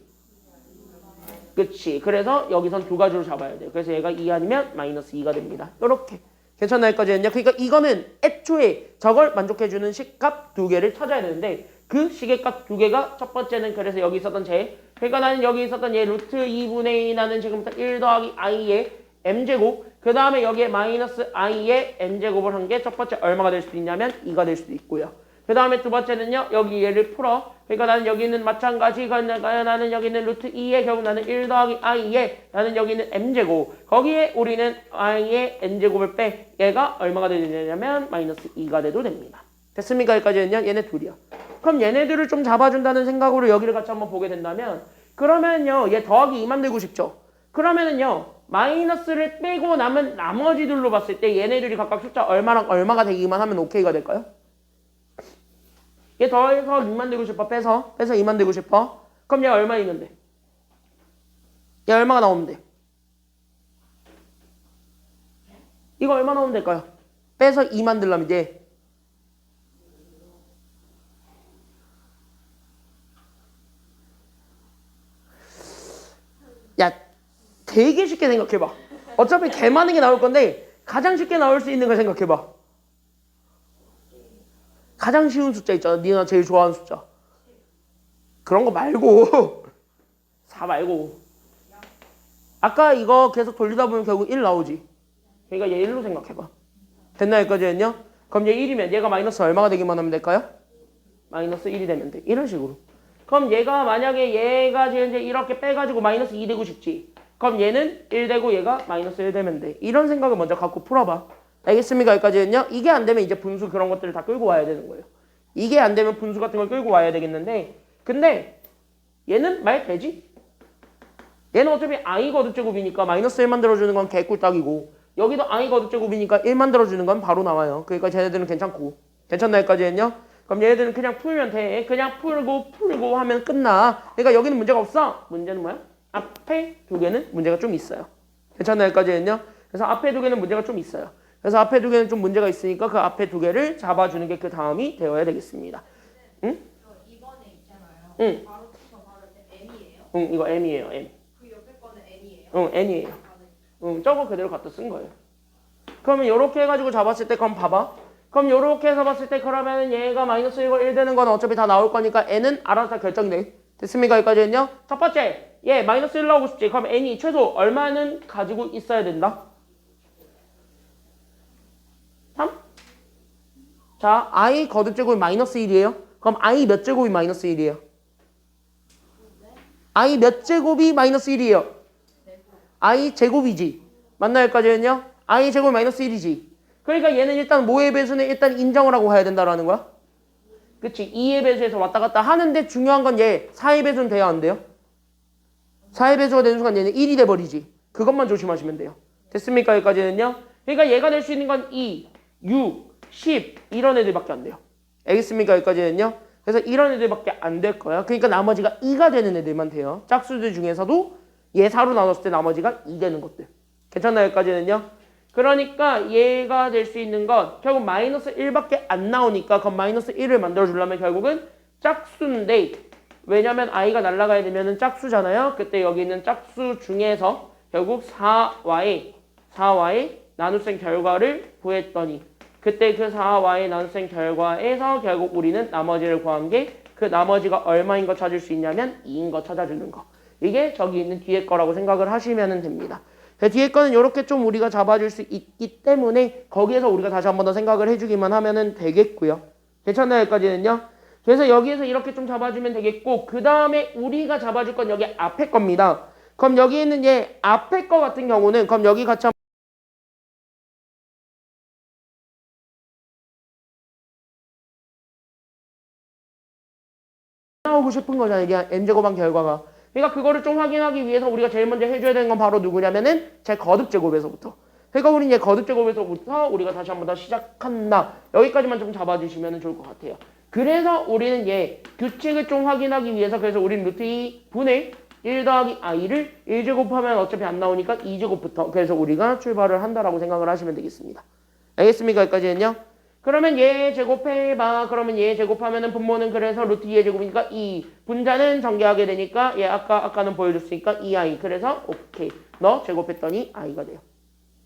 그치. 그래서 여기선 두 가지로 잡아야 돼요. 그래서 얘가 2 아니면 마이너스 2가 됩니다. 요렇게. 괜찮나요? 여기까지는요. 그러니까 이거는 애초에 저걸 만족해주는 식값 두 개를 찾아야 되는데 그 시계값 두 개가 첫 번째는 그래서 여기 있었던 그러니까 나는 여기 있었던 얘 루트 2분의 2 나는 지금부터 1 더하기 i의 m제곱 그 다음에 여기에 마이너스 i의 n제곱을 한 게 첫 번째 얼마가 될 수도 있냐면 2가 될 수도 있고요. 그 다음에 두 번째는요. 여기 얘를 풀어. 그러니까 나는 여기는 마찬가지 나는 여기는 루트 2에 결국 나는 1 더하기 i에 나는 여기는 m제곱 거기에 우리는 i의 n제곱을 빼 얘가 얼마가 되냐면 마이너스 2가 돼도 됩니다. 됐습니까? 여기까지는요. 얘네 둘이요. 그럼 얘네들을 좀 잡아준다는 생각으로 여기를 같이 한번 보게 된다면 그러면요. 얘 더하기 2 만들고 싶죠? 그러면은요. 마이너스를 빼고 남은 나머지들로 봤을 때 얘네들이 각각 숫자 얼마랑 얼마가 되기만 하면 오케이가 될까요? 얘 더해서 6 만들고 싶어. 빼서 2 만들고 싶어. 그럼 얘 얼마 있는데? 얘 얼마가 나오면 돼? 이거 얼마 나오면 될까요? 빼서 2 만들려면 얘 야 되게 쉽게 생각해봐. 어차피 개 많은 게 나올 건데 가장 쉽게 나올 수 있는 걸 생각해봐. 가장 쉬운 숫자 있잖아. 니가 제일 좋아하는 숫자. 그런 거 말고 4 말고 아까 이거 계속 돌리다 보면 결국 1 나오지. 그러니까 얘 1로 생각해봐. 됐나 여기까지는요? 그럼 얘 1이면 얘가 마이너스 얼마가 되기만 하면 될까요? 마이너스 1이 되면 돼. 이런 식으로. 그럼 얘가 만약에 얘가 이제 이렇게 빼가지고 마이너스 2 되고 싶지. 그럼 얘는 1 되고 얘가 마이너스 1 되면 돼. 이런 생각을 먼저 갖고 풀어봐. 알겠습니까? 여기까지는요. 이게 안 되면 이제 분수 그런 것들을 다 끌고 와야 되는 거예요. 이게 안 되면 분수 같은 걸 끌고 와야 되겠는데 근데 얘는 말 되지? 얘는 어차피 i 거듭제곱이니까 마이너스 1 만들어주는 건 개꿀딱이고 여기도 i 거듭제곱이니까 1 만들어주는 건 바로 나와요. 그러니까 쟤네들은 괜찮고 괜찮나 여기까지는요? 그럼 얘네들은 그냥 풀면 돼. 그냥 풀고 하면 끝나. 그러니까 여기는 문제가 없어. 문제는 뭐야? 앞에 두 개는 문제가 좀 있어요. 괜찮나 여기까지는요? 그래서 앞에 두 개는 문제가 좀 있어요. 그래서 앞에 두 개는 좀 문제가 있으니까 그 앞에 두 개를 잡아주는 게 그 다음이 되어야 되겠습니다. 응? 저 이번에 있잖아요. 응. 바로 쳐서 바를 때 M이에요? 응, 이거 M이에요, M. 그 옆에 거는 N이에요? 응, N이에요. 응, 저거 그대로 갖다 쓴 거예요. 그러면 이렇게 해가지고 잡았을 때 그럼 봐봐. 그럼 이렇게 해서 봤을 때 그러면 얘가 마이너스 1과 1 되는 건 어차피 다 나올 거니까 N은 알아서 다 결정이 돼. 됐습니까? 여기까지는요? 첫 번째, 얘 마이너스 1 나오고 싶지. 그럼 N이 최소 얼마는 가지고 있어야 된다? 3? 자, I 거듭제곱이 마이너스 1이에요. 그럼 I 몇 제곱이 마이너스 1이에요? I 몇 제곱이 마이너스 1이에요? I 제곱이지. 맞나요? 여기까지는요? I 제곱이 마이너스 1이지. 그러니까 얘는 일단 뭐의 배수는 일단 인정을 하고 가야 된다라는 거야. 그치? 2의 배수에서 왔다 갔다 하는데 중요한 건 얘 4의 배수는 돼야 안 돼요? 4의 배수가 되는 순간 얘는 1이 돼버리지. 그것만 조심하시면 돼요. 됐습니까? 여기까지는요? 그러니까 얘가 될 수 있는 건 2, 6, 10 이런 애들밖에 안 돼요. 알겠습니까? 여기까지는요? 그래서 이런 애들밖에 안 될 거야. 그러니까 나머지가 2가 되는 애들만 돼요. 짝수들 중에서도 얘 4로 나눴을 때 나머지가 2 되는 것들. 괜찮나요? 여기까지는요? 그러니까 얘가 될 수 있는 건 결국 마이너스 1밖에 안 나오니까 그럼 마이너스 1을 만들어주려면 결국은 짝수인데 왜냐면 i가 날아가야 되면 짝수잖아요. 그때 여기 있는 짝수 중에서 결국 4와의 나눗셈 결과를 구했더니 그때 그 4와의 나눗셈 결과에서 결국 우리는 나머지를 구한 게 그 나머지가 얼마인 거 찾을 수 있냐면 2인 거 찾아주는 거. 이게 저기 있는 뒤에 거라고 생각을 하시면 됩니다. 뒤에 거는 이렇게 좀 우리가 잡아줄 수 있기 때문에 거기에서 우리가 다시 한 번 더 생각을 해주기만 하면 되겠고요. 괜찮나요? 여기까지는요? 그래서 여기에서 이렇게 좀 잡아주면 되겠고 그 다음에 우리가 잡아줄 건 여기 앞에 겁니다. 그럼 여기 있는 얘 앞에 거 같은 경우는 그럼 여기 같이 나오고 싶은 거잖아요. 이게 n제곱한 결과가. 그러니까 그거를 좀 확인하기 위해서 우리가 제일 먼저 해줘야 되는 건 바로 누구냐면은 제 거듭제곱에서부터. 그러니까 우리는 얘 거듭제곱에서부터 우리가 다시 한 번 더 시작한다. 여기까지만 좀 잡아주시면 좋을 것 같아요. 그래서 우리는 얘 규칙을 좀 확인하기 위해서 그래서 우리는 루트 2분의 1 더하기 i를 1제곱하면 어차피 안 나오니까 2제곱부터 그래서 우리가 출발을 한다라고 생각을 하시면 되겠습니다. 알겠습니까? 여기까지는요? 그러면 얘 제곱해봐. 그러면 얘 제곱하면은 분모는 그래서 루트 2의 제곱이니까 2. 분자는 전개하게 되니까 얘 아까는 보여줬으니까 2i. 그래서 오케이. 너 제곱했더니 i가 돼요.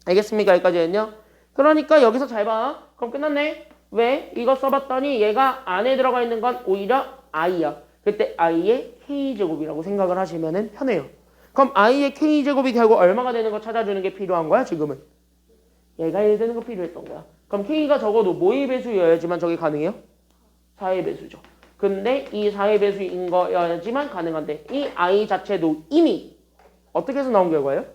알겠습니까? 여기까지는요. 그러니까 여기서 잘 봐. 그럼 끝났네. 왜? 이거 써봤더니 얘가 안에 들어가 있는 건 오히려 i야. 그때 i의 k제곱이라고 생각을 하시면 편해요. 그럼 i의 k제곱이 결국 얼마가 되는 거 찾아주는 게 필요한 거야 지금은? 얘가 1 되는 거 필요했던 거야. 그럼 k가 적어도 뭐의 배수여야지만 저게 가능해요? 4의 배수죠. 근데 이 4의 배수인 거여야지만 가능한데 이 i 자체도 이미 어떻게 해서 나온 결과예요?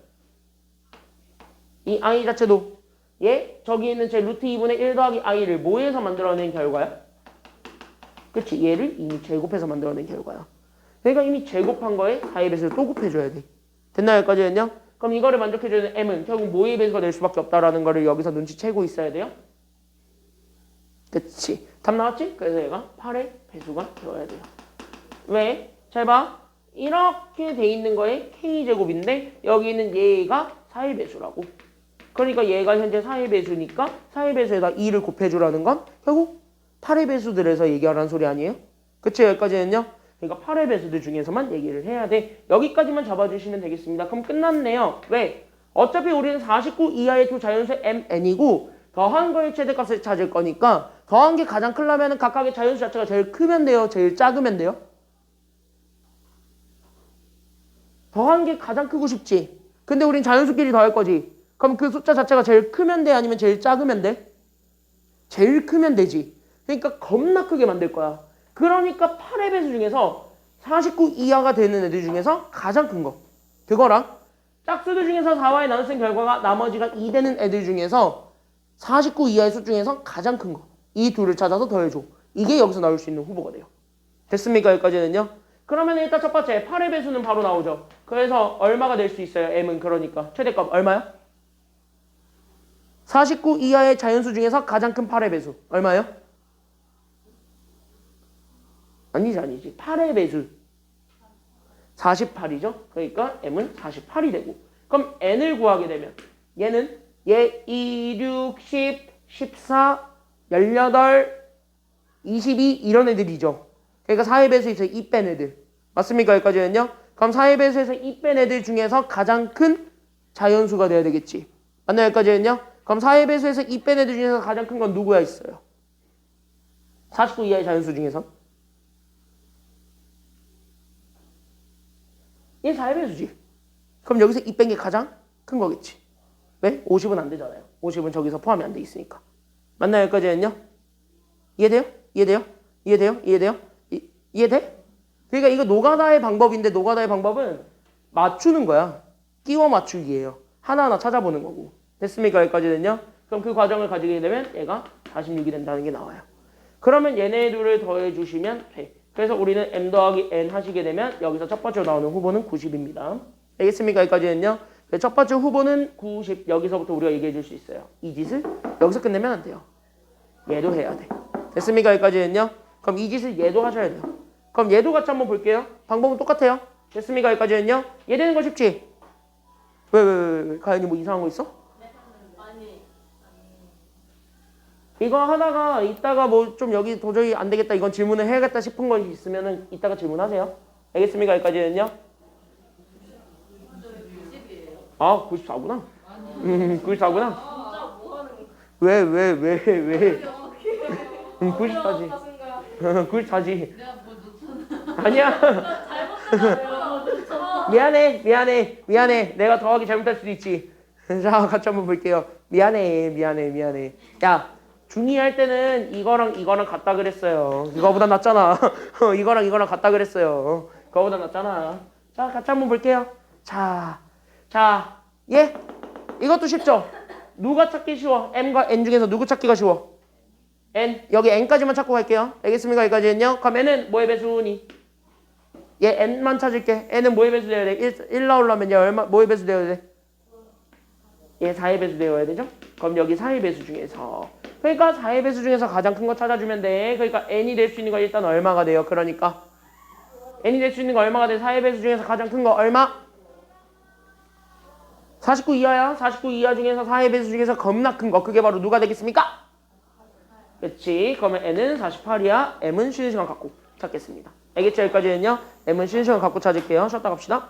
이 i 자체도 얘 저기 있는 제 루트 2분의 1 더하기 i를 뭐해서 만들어낸 결과야? 그치? 얘를 이미 제곱해서 만들어낸 결과야. 그러니까 이미 제곱한 거에 4의 배수를 또 곱해줘야 돼. 됐나요? 여기까지는요? 그럼 이거를 만족해주는 m은 결국 뭐의 배수가 될 수밖에 없다라는 거를 여기서 눈치채고 있어야 돼요. 그치? 답 나왔지? 그래서 얘가 8의 배수가 되어야 돼요. 왜? 잘 봐. 이렇게 돼 있는 거에 k제곱인데 여기는 얘가 4의 배수라고. 그러니까 얘가 현재 4의 배수니까 4의 배수에다 2를 곱해주라는 건 결국 8의 배수들에서 얘기하라는 소리 아니에요? 그치? 여기까지는요? 그러니까 8의 배수들 중에서만 얘기를 해야 돼. 여기까지만 잡아주시면 되겠습니다. 그럼 끝났네요. 왜? 어차피 우리는 49 이하의 두 자연수 mn이고 더한 거의 최대값을 찾을 거니까 더한 게 가장 크려면 각각의 자연수 자체가 제일 크면 돼요? 제일 작으면 돼요? 더한 게 가장 크고 싶지. 근데 우린 자연수끼리 더할 거지. 그럼 그 숫자 자체가 제일 크면 돼? 아니면 제일 작으면 돼? 제일 크면 되지. 그러니까 겁나 크게 만들 거야. 그러니까 8의 배수 중에서 49 이하가 되는 애들 중에서 가장 큰 거. 그거랑 짝수들 중에서 4와의 나눗셈 결과가 나머지가 2 되는 애들 중에서 49 이하의 수 중에서 가장 큰 거. 이 둘을 찾아서 더해줘. 이게 여기서 나올 수 있는 후보가 돼요. 됐습니까? 여기까지는요? 그러면 일단 첫 번째 8의 배수는 바로 나오죠. 그래서 얼마가 될 수 있어요? m은 그러니까 최대값 얼마야? 49 이하의 자연수 중에서 가장 큰 8의 배수 얼마예요? 아니지 8의 배수 48이죠. 그러니까 m은 48이 되고 그럼 n을 구하게 되면 얘는 2, 6, 10, 14, 18, 22 이런 애들이죠. 그러니까 4의 배수에서 2 뺀 애들 맞습니까? 여기까지는요. 그럼 4의 배수에서 2 뺀 애들 중에서 가장 큰 자연수가 돼야 되겠지. 맞나요? 여기까지는요. 그럼 4의 배수에서 2 뺀 애들 중에서 가장 큰 건 누구야 있어요? 49 이하의 자연수 중에서 얘 4의 배수지. 그럼 여기서 2 뺀 게 가장 큰 거겠지. 왜? 50은 안 되잖아요. 50은 저기서 포함이 안 돼 있으니까. 맞나요? 여기까지는요? 이해돼요? 이해돼요? 이해돼요? 이해돼요? 이해돼? 그러니까 이거 노가다의 방법인데 노가다의 방법은 맞추는 거야. 끼워 맞추기예요. 하나하나 찾아보는 거고. 됐습니까? 여기까지는요? 그럼 그 과정을 가지게 되면 얘가 46이 된다는 게 나와요. 그러면 얘네 둘을 더해 주시면 돼. 그래서 우리는 m 더하기 n 하시게 되면 여기서 첫 번째로 나오는 후보는 90입니다. 알겠습니까? 여기까지는요? 첫 번째 후보는 90. 여기서부터 우리가 얘기해 줄 수 있어요. 이 짓을 여기서 끝내면 안 돼요. 얘도 해야 돼. 됐습니까? 여기까지는요? 그럼 이 짓을 얘도 하셔야 돼요. 그럼 얘도 같이 한번 볼게요. 방법은 똑같아요. 됐습니까? 여기까지는요? 얘 되는 거 쉽지? 왜? 가연이 뭐 이상한 거 있어? 아니. 이거 하다가 이따가 뭐 좀 여기 도저히 안 되겠다 이건 질문을 해야겠다 싶은 거 있으면은 이따가 질문하세요. 알겠습니까? 여기까지는요? 90이에요. 아 94구나. 94구나. 진짜 뭐 하는 거야? 왜? 94지. 94지. 내가 뭐 놓쳤나? 아니야. 잘못했나? 미안해. 내가 더하기 잘못할 수도 있지. 자, 같이 한번 볼게요. 미안해. 야, 중2 할 때는 이거랑 같다 그랬어요. 이거보다 낫잖아. 이거랑 같다 그랬어요. 그거보다 낫잖아. 자, 같이 한번 볼게요. 자, 예? 이것도 쉽죠? 누가 찾기 쉬워? m과 n 중에서 누구 찾기가 쉬워? n. 여기 n까지만 찾고 갈게요. 알겠습니까? 여기까지는요. 그럼 n은 뭐의 배수니? 얘 n만 찾을게. n은 뭐의 배수 되어야 돼? 1 나오려면 얘 뭐의 배수 되어야 돼? 얘 4의 배수 되어야 되죠? 그럼 여기 4의 배수 중에서 그러니까 4의 배수 중에서 가장 큰 거 찾아주면 돼. 그러니까 n이 될 수 있는 거 일단 얼마가 돼요? 그러니까 n이 될 수 있는 거 얼마가 돼? 4의 배수 중에서 가장 큰 거 얼마? 49 이하야. 49 이하 중에서 4의 배수 중에서 겁나 큰 거. 그게 바로 누가 되겠습니까? 그렇지. 그러면 n은 48이야. m은 쉬는 시간 갖고 찾겠습니다. 알겠죠? 여기까지는요. m은 쉬는 시간 갖고 찾을게요. 쉬었다 갑시다.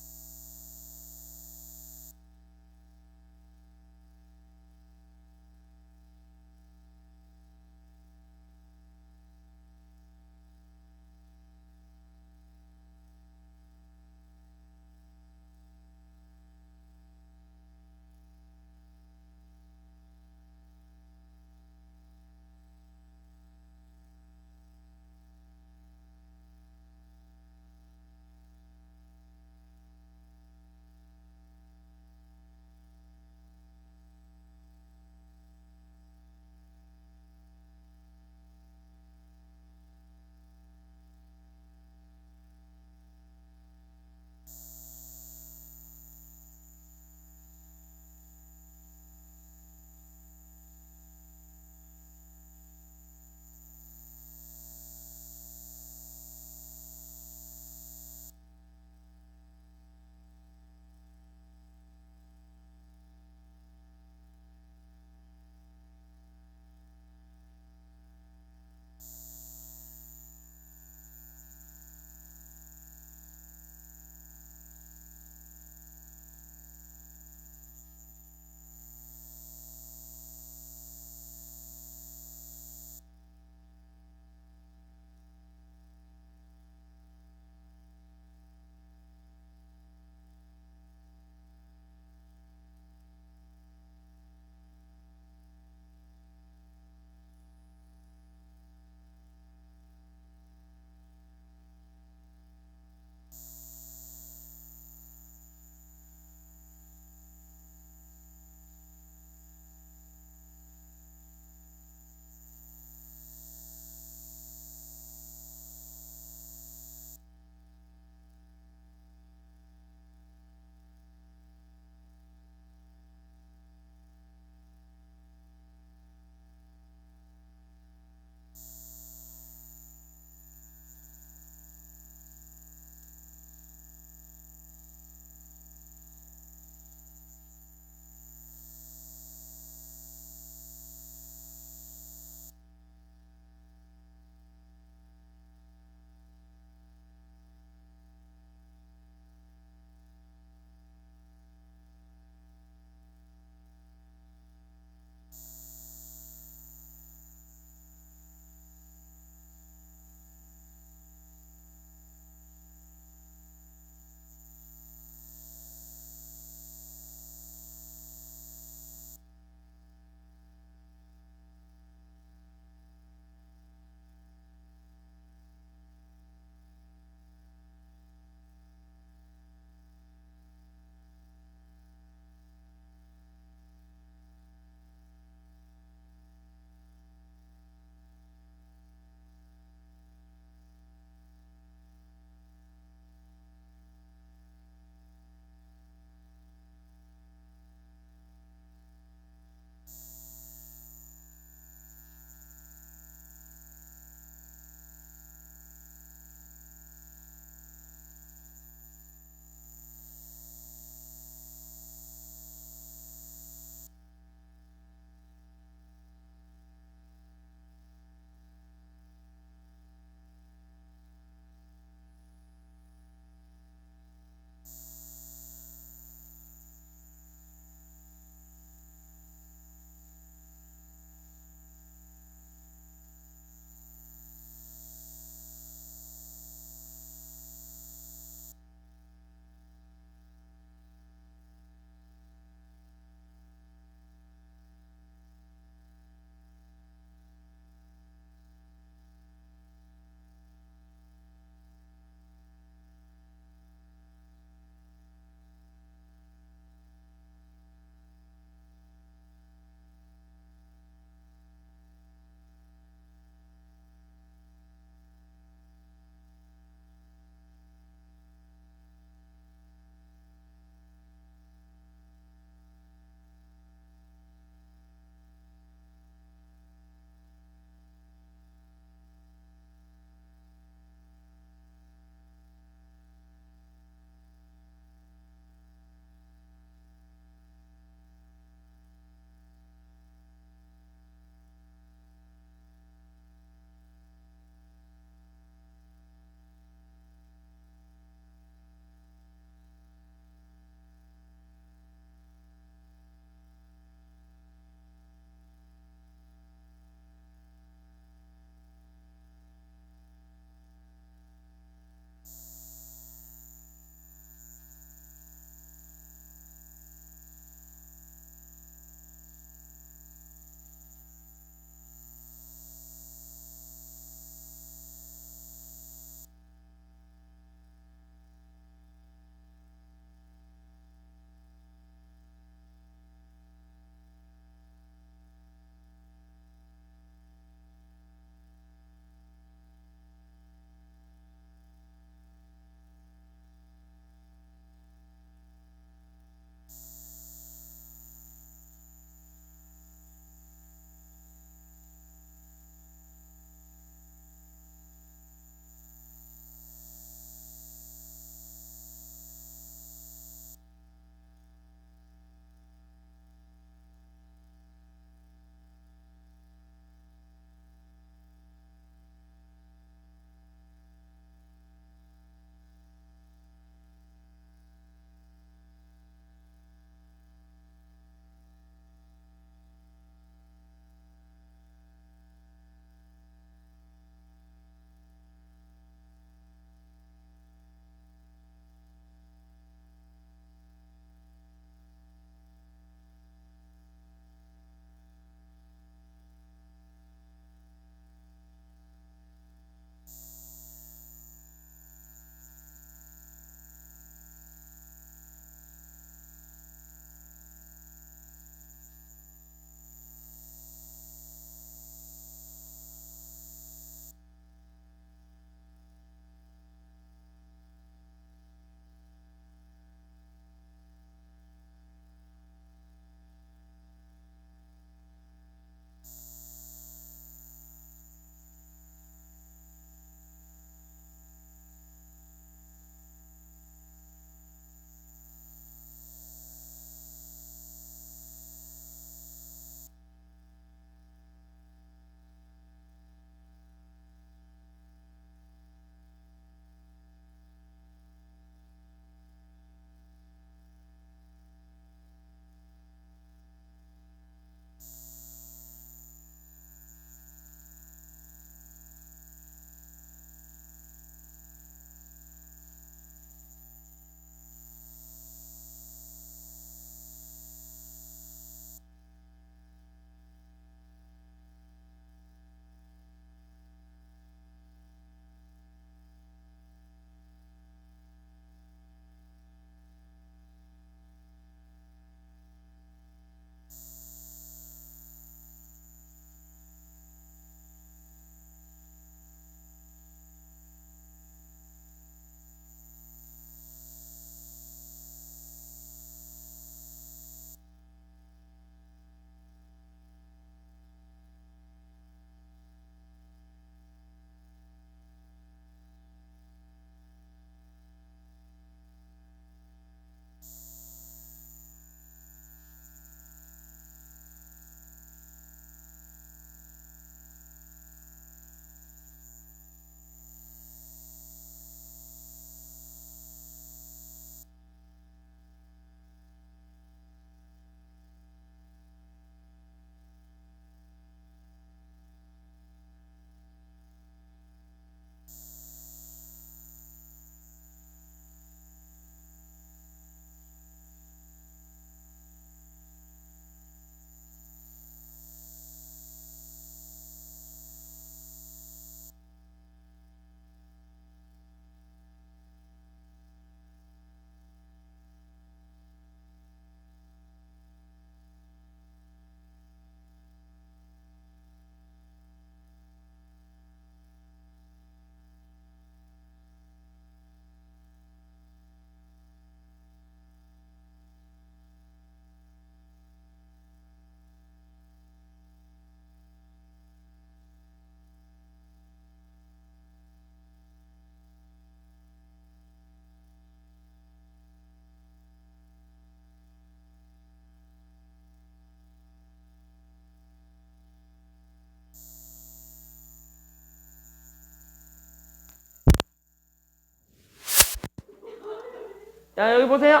야, 여기 보세요.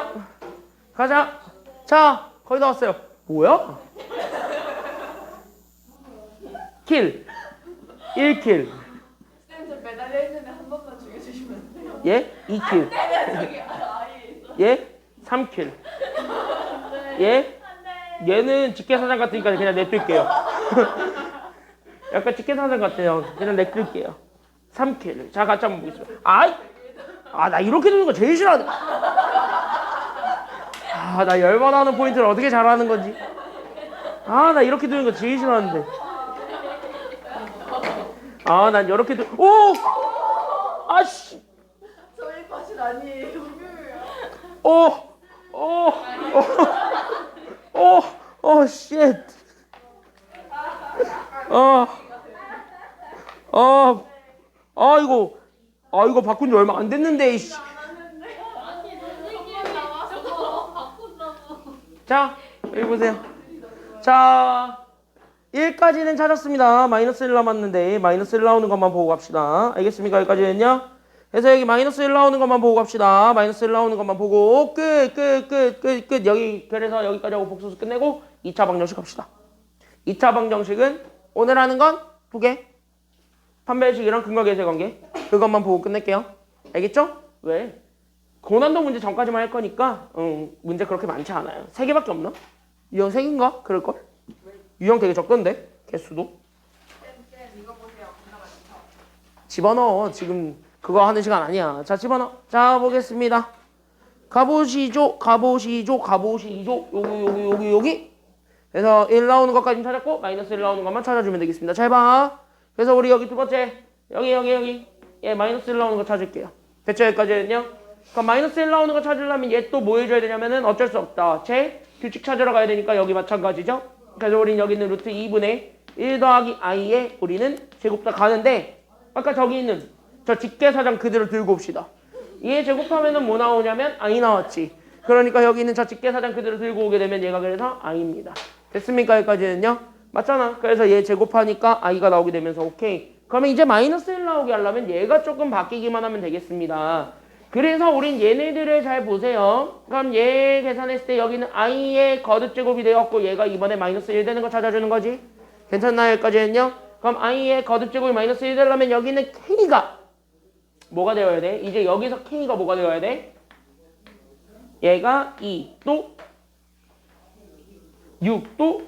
가자. 자, 거의 다 왔어요. 뭐야? 킬. 1킬. 쌤, 저 매달려 있는데 한 번만 죽여주시면 안 돼요? 예? 2킬. 저기 아예 있어. 예? 3킬. 예? 얘는 직계사장 같으니까 그냥 냅둘게요. 약간 직계사장 같아요. 그냥 냅둘게요. 3킬. 자, 같이 한번 보겠습니다. 아이! 아, 나 이렇게 두는 거 제일 싫어하네. 아, 나 열받아하는 포인트를 어떻게 잘하는 건지. 아, 나 이렇게 두는 거 제일 싫어하는데. 아, 난 이렇게 오! 아씨! 저희 밭이 아니에요. 오! 오! 오! 오! 쉣! 이거 바꾼 지 얼마 안 됐는데, 이씨. 아니, 선생님이 나와서 바꾼다고. 자, 여기 보세요. 자, 1까지는 찾았습니다. 마이너스 1 남았는데, 마이너스 1 나오는 것만 보고 갑시다. 알겠습니까? 여기까지는요? 그래서 여기 마이너스 1 나오는 것만 보고 갑시다. 마이너스 1 나오는 것만 보고, 끝. 여기, 그래서 여기까지 하고 복수수 끝내고, 2차 방정식 합시다. 2차 방정식은 오늘 하는 건 2개. 판별식이랑 근거 계세 관계. 그것만 보고 끝낼게요. 알겠죠? 왜? 고난도 문제 전까지만 할 거니까 문제 그렇게 많지 않아요. 3개밖에 없나? 유형 3개인가? 그럴걸? 유형 되게 적던데? 개수도. 쌤, 이거 보세요. 집어넣어. 지금 그거 하는 시간 아니야. 자, 집어넣어. 자, 보겠습니다. 가보시죠. 여기. 그래서 1 나오는 것까지 찾았고 마이너스 1 나오는 것만 찾아주면 되겠습니다. 잘 봐. 그래서 우리 여기 두 번째 여기 예, 마이너스 1 나오는 거 찾을게요. 됐죠? 여기까지는요. 그럼 마이너스 1 나오는 거 찾으려면 얘 또 뭐 해줘야 되냐면은 어쩔 수 없다. 제 규칙 찾으러 가야 되니까 여기 마찬가지죠. 그래서 우리는 여기 있는 루트 2분의 1 더하기 i에 우리는 제곱다 가는데 아까 저기 있는 저 직계사장 그대로 들고 옵시다. 얘 제곱하면은 뭐 나오냐면 i 나왔지. 그러니까 여기 있는 저 직계사장 그대로 들고 오게 되면 얘가 그래서 i입니다. 됐습니까? 여기까지는요. 맞잖아. 그래서 얘 제곱하니까 i가 나오게 되면서 오케이. 그러면 이제 마이너스 1 나오게 하려면 얘가 조금 바뀌기만 하면 되겠습니다. 그래서 우린 얘네들을 잘 보세요. 그럼 얘 계산했을 때 여기는 i의 거듭제곱이 되었고 얘가 이번에 마이너스 1 되는 거 찾아주는 거지. 괜찮나요? 여기까지는요. 그럼 i의 거듭제곱이 마이너스 1 되려면 여기는 k가 뭐가 되어야 돼? 이제 여기서 k가 뭐가 되어야 돼? 얘가 2, 또 6, 또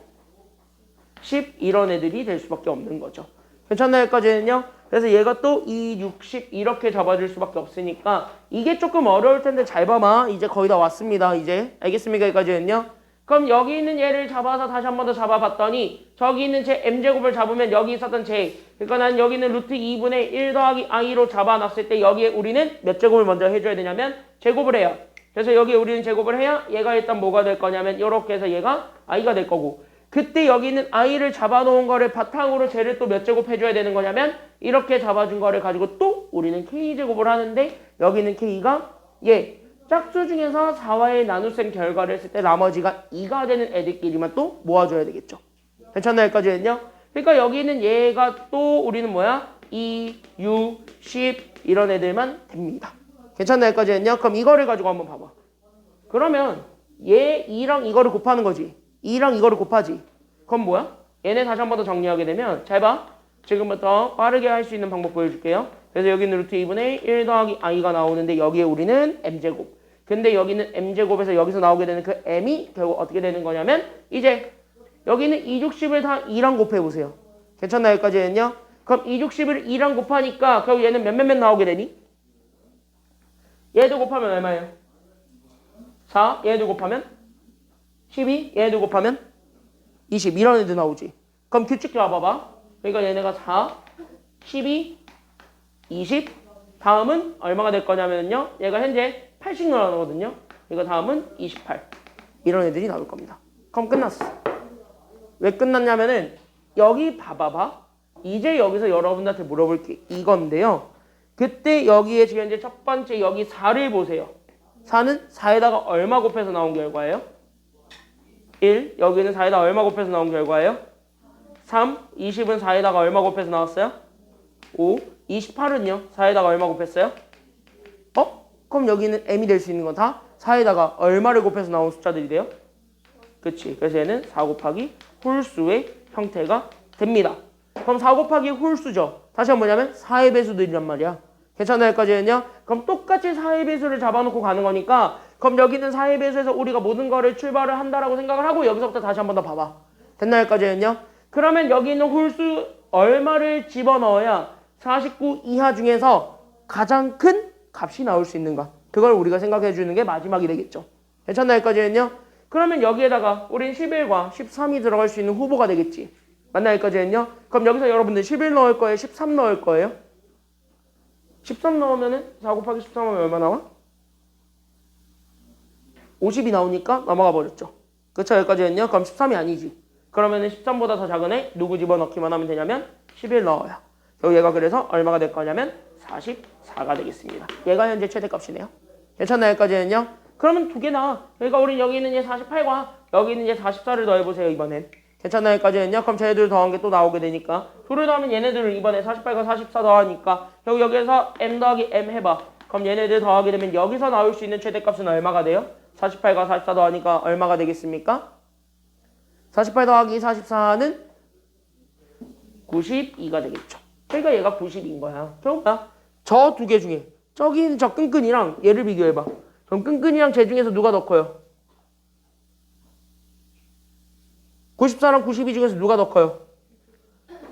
10 이런 애들이 될 수밖에 없는 거죠. 괜찮나요? 여기까지는요. 그래서 얘가 또 2, 6, 10 이렇게 잡아줄 수밖에 없으니까 이게 조금 어려울 텐데 잘 봐봐. 이제 거의 다 왔습니다. 이제 알겠습니까? 여기까지는요. 그럼 여기 있는 얘를 잡아서 다시 한 번 더 잡아봤더니 저기 있는 제 m제곱을 잡으면 여기 있었던 제 그러니까 난 여기 있는 루트 2분의 1 더하기 i로 잡아놨을 때 여기에 우리는 몇 제곱을 먼저 해줘야 되냐면 제곱을 해요. 그래서 여기에 우리는 제곱을 해야 얘가 일단 뭐가 될 거냐면 이렇게 해서 얘가 i가 될 거고 그때 여기 있는 i를 잡아놓은 거를 바탕으로 쟤를 또 몇 제곱 해줘야 되는 거냐면 이렇게 잡아준 거를 가지고 또 우리는 k제곱을 하는데 여기 있는 k가 얘 짝수 중에서 4와의 나눗셈 결과를 했을 때 나머지가 2가 되는 애들끼리만 또 모아줘야 되겠죠. 괜찮나요? 여기까지는요. 그러니까 여기는 얘가 또 우리는 뭐야? 2, 6, 10 이런 애들만 됩니다. 괜찮나요? 여기까지는요. 그럼 이거를 가지고 한번 봐봐. 그러면 얘 2랑 이거를 곱하는 거지. 2랑 이거를 곱하지. 그럼 뭐야? 얘네 다시 한 번 더 정리하게 되면 잘 봐. 지금부터 빠르게 할 수 있는 방법 보여줄게요. 그래서 여기는 루트 2분의 1 더하기 i가 나오는데 여기에 우리는 m제곱. 근데 여기는 m제곱에서 여기서 나오게 되는 그 m이 결국 어떻게 되는 거냐면 이제 여기는 2, 6, 10을 다 2랑 곱해보세요. 괜찮나요? 여기까지는요? 그럼 2, 6, 10을 2랑 곱하니까 결국 얘는 몇 나오게 되니? 얘도 곱하면 얼마예요? 4, 얘도 곱하면 12, 얘도 곱하면 20 이런 애들 나오지. 그럼 규칙 잡아봐. 그러니까 얘네가 4, 12, 20 다음은 얼마가 될 거냐면요. 얘가 현재 8씩 늘어나거든요. 이거 다음은 28 이런 애들이 나올 겁니다. 그럼 끝났어. 왜 끝났냐면은 여기 봐봐봐. 이제 여기서 여러분들한테 물어볼 게 이건데요. 그때 여기에 지금 이제 첫 번째 여기 4를 보세요. 4는 4에다가 얼마 곱해서 나온 결과예요? 1. 여기는 4에다가 얼마 곱해서 나온 결과예요? 3. 20은 4에다가 얼마 곱해서 나왔어요? 5. 28은요? 4에다가 얼마 곱했어요? 그럼 여기는 m이 될 수 있는 건 다 4에다가 얼마를 곱해서 나온 숫자들이 돼요? 그치. 그래서 얘는 4 곱하기 홀수의 형태가 됩니다. 그럼 4 곱하기 홀수죠. 다시 한번 뭐냐면 4의 배수들이란 말이야. 괜찮아요? 여기까지는요? 그럼 똑같이 4의 배수를 잡아놓고 가는 거니까 그럼 여기는 4의 배수에서 우리가 모든 거를 출발을 한다라고 생각을 하고 여기서부터 다시 한번 더 봐봐. 됐나요? 여기까지는요? 그러면 여기 있는 홀수 얼마를 집어넣어야 49 이하 중에서 가장 큰 값이 나올 수 있는가? 그걸 우리가 생각해 주는 게 마지막이 되겠죠. 괜찮나요? 여기까지는요? 그러면 여기에다가 우린 11과 13이 들어갈 수 있는 후보가 되겠지. 맞나요? 여기까지는요? 그럼 여기서 여러분들 11 넣을 거예요? 13 넣을 거예요? 13 넣으면은 4 곱하기 13 하면 얼마 나와? 50이 나오니까 넘어가 버렸죠. 그쵸? 여기까지는요? 그럼 13이 아니지. 그러면은 13보다 더 작은 애 누구 집어넣기만 하면 되냐면 11 넣어요. 얘가 그래서 얼마가 될 거냐면 44가 되겠습니다. 얘가 현재 최대값이네요. 괜찮나요? 여기까지는요? 그러면 두 개나 그러니까 우린 여기 있는 얘 48과 여기 있는 얘 44를 더해보세요. 이번엔. 괜찮나요? 여기까지는요? 그럼 쟤네들 더한 게 또 나오게 되니까 둘을 더하면 얘네들을 이번에 48과 44 더하니까 여기에서 m 더하기 m 해봐. 그럼 얘네들 더하게 되면 여기서 나올 수 있는 최대값은 얼마가 돼요? 48과 44 더하니까 얼마가 되겠습니까? 48 더하기 44는 92가 되겠죠. 그러니까 얘가 92인 거야. 그럼 저 두 개 중에 저기 있는 저 끈끈이랑 얘를 비교해봐. 그럼 끈끈이랑 쟤 중에서 누가 더 커요? 94랑 92 중에서 누가 더 커요?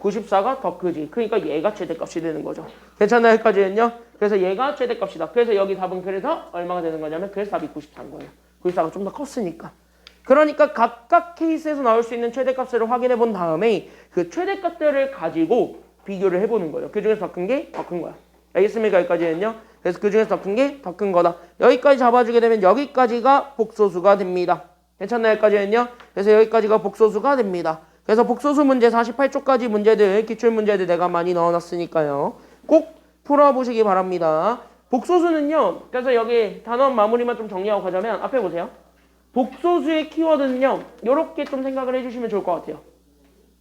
94가 더 크지. 그러니까 얘가 최대값이 되는 거죠. 괜찮나요? 여기까지는요? 그래서 얘가 최대값이다. 그래서 여기 답은 그래서 얼마가 되는 거냐면 그래서 답이 94인 거예요. 94가 좀 더 컸으니까. 그러니까 각각 케이스에서 나올 수 있는 최대값을 확인해 본 다음에 그 최대값들을 가지고 비교를 해보는 거예요. 그 중에서 더 큰 게 더 큰 거야. 알겠습니까? 여기까지는요? 그래서 그 중에서 더 큰 게 더 큰 거다. 여기까지 잡아주게 되면 여기까지가 복소수가 됩니다. 괜찮나요? 여기까지는요? 그래서 여기까지가 복소수가 됩니다. 그래서 복소수 문제 48쪽까지 문제들, 기출문제들 내가 많이 넣어놨으니까요. 꼭 풀어보시기 바랍니다. 복소수는요. 그래서 여기 단원 마무리만 좀 정리하고 가자면 앞에 보세요. 복소수의 키워드는요. 이렇게 좀 생각을 해주시면 좋을 것 같아요.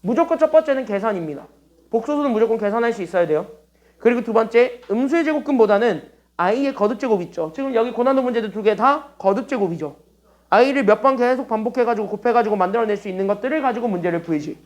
무조건 첫 번째는 계산입니다. 복소수는 무조건 계산할 수 있어야 돼요. 그리고 두 번째 음수의 제곱근보다는 i의 거듭제곱 있죠. 지금 여기 고난도 문제들 두 개 다 거듭제곱이죠. i를 몇 번 계속 반복해가지고 곱해가지고 만들어낼 수 있는 것들을 가지고 문제를 풀지.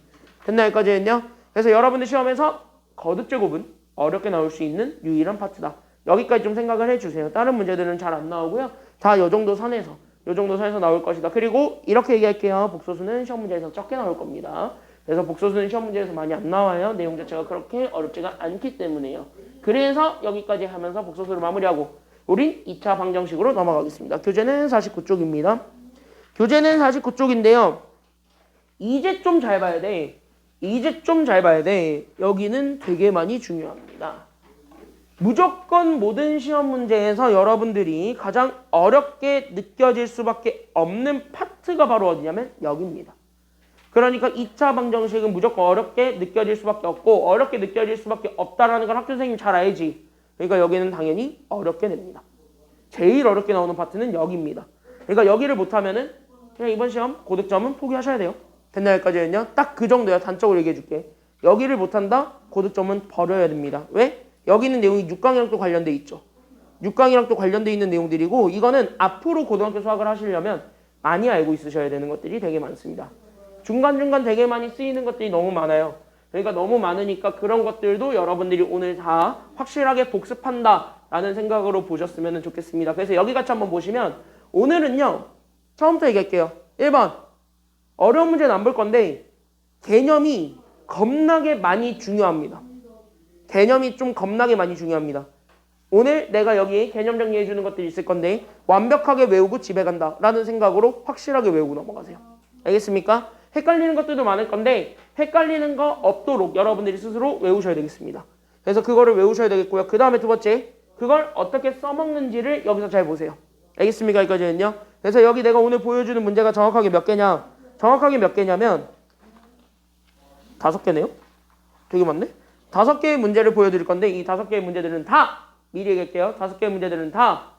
됐나요? 여기까지는요? 그래서 여러분들 시험에서 거듭제곱은 어렵게 나올 수 있는 유일한 파트다. 여기까지 좀 생각을 해주세요. 다른 문제들은 잘 안 나오고요. 다 요 정도 선에서 나올 것이다. 그리고 이렇게 얘기할게요. 복소수는 시험 문제에서 적게 나올 겁니다. 그래서 복소수는 시험 문제에서 많이 안 나와요. 내용 자체가 그렇게 어렵지가 않기 때문에요. 그래서 여기까지 하면서 복소수를 마무리하고 우린 2차 방정식으로 넘어가겠습니다. 교재는 49쪽입니다. 교재는 49쪽인데요. 이제 좀 잘 봐야 돼. 여기는 되게 많이 중요합니다. 무조건 모든 시험 문제에서 여러분들이 가장 어렵게 느껴질 수밖에 없는 파트가 바로 어디냐면 여기입니다. 그러니까 2차 방정식은 무조건 어렵게 느껴질 수밖에 없고 어렵게 느껴질 수밖에 없다라는 걸 학교 선생님이 잘 알지. 그러니까 여기는 당연히 어렵게 됩니다. 제일 어렵게 나오는 파트는 여기입니다. 그러니까 여기를 못하면은 그냥 이번 시험 고득점은 포기하셔야 돼요. 됐나요? 여기까지는요. 딱 그 정도야. 단적으로 얘기해 줄게. 여기를 못한다? 고득점은 버려야 됩니다. 왜? 여기 있는 내용이 6강이랑 또 관련돼 있죠. 6강이랑 또 관련돼 있는 내용들이고 이거는 앞으로 고등학교 수학을 하시려면 많이 알고 있으셔야 되는 것들이 되게 많습니다. 중간중간 되게 많이 쓰이는 것들이 너무 많아요. 그러니까 너무 많으니까 그런 것들도 여러분들이 오늘 다 확실하게 복습한다라는 생각으로 보셨으면 좋겠습니다. 그래서 여기 같이 한번 보시면 오늘은요. 처음부터 얘기할게요. 1번 어려운 문제는 안 볼 건데 개념이 겁나게 많이 중요합니다. 개념이 좀 겁나게 많이 중요합니다. 오늘 내가 여기 개념 정리해 주는 것들이 있을 건데 완벽하게 외우고 집에 간다 라는 생각으로 확실하게 외우고 넘어가세요. 알겠습니까? 헷갈리는 것들도 많을 건데 헷갈리는 거 없도록 여러분들이 스스로 외우셔야 되겠습니다. 그래서 그거를 외우셔야 되겠고요. 그 다음에 두 번째 그걸 어떻게 써먹는지를 여기서 잘 보세요. 알겠습니까? 여기까지는요. 그래서 여기 내가 오늘 보여주는 문제가 정확하게 몇 개냐? 정확하게 몇 개냐면 5개네요? 되게 많네? 5개의 문제를 보여드릴 건데 이 5개의 문제들은 다 미리 얘기할게요. 5개의 문제들은 다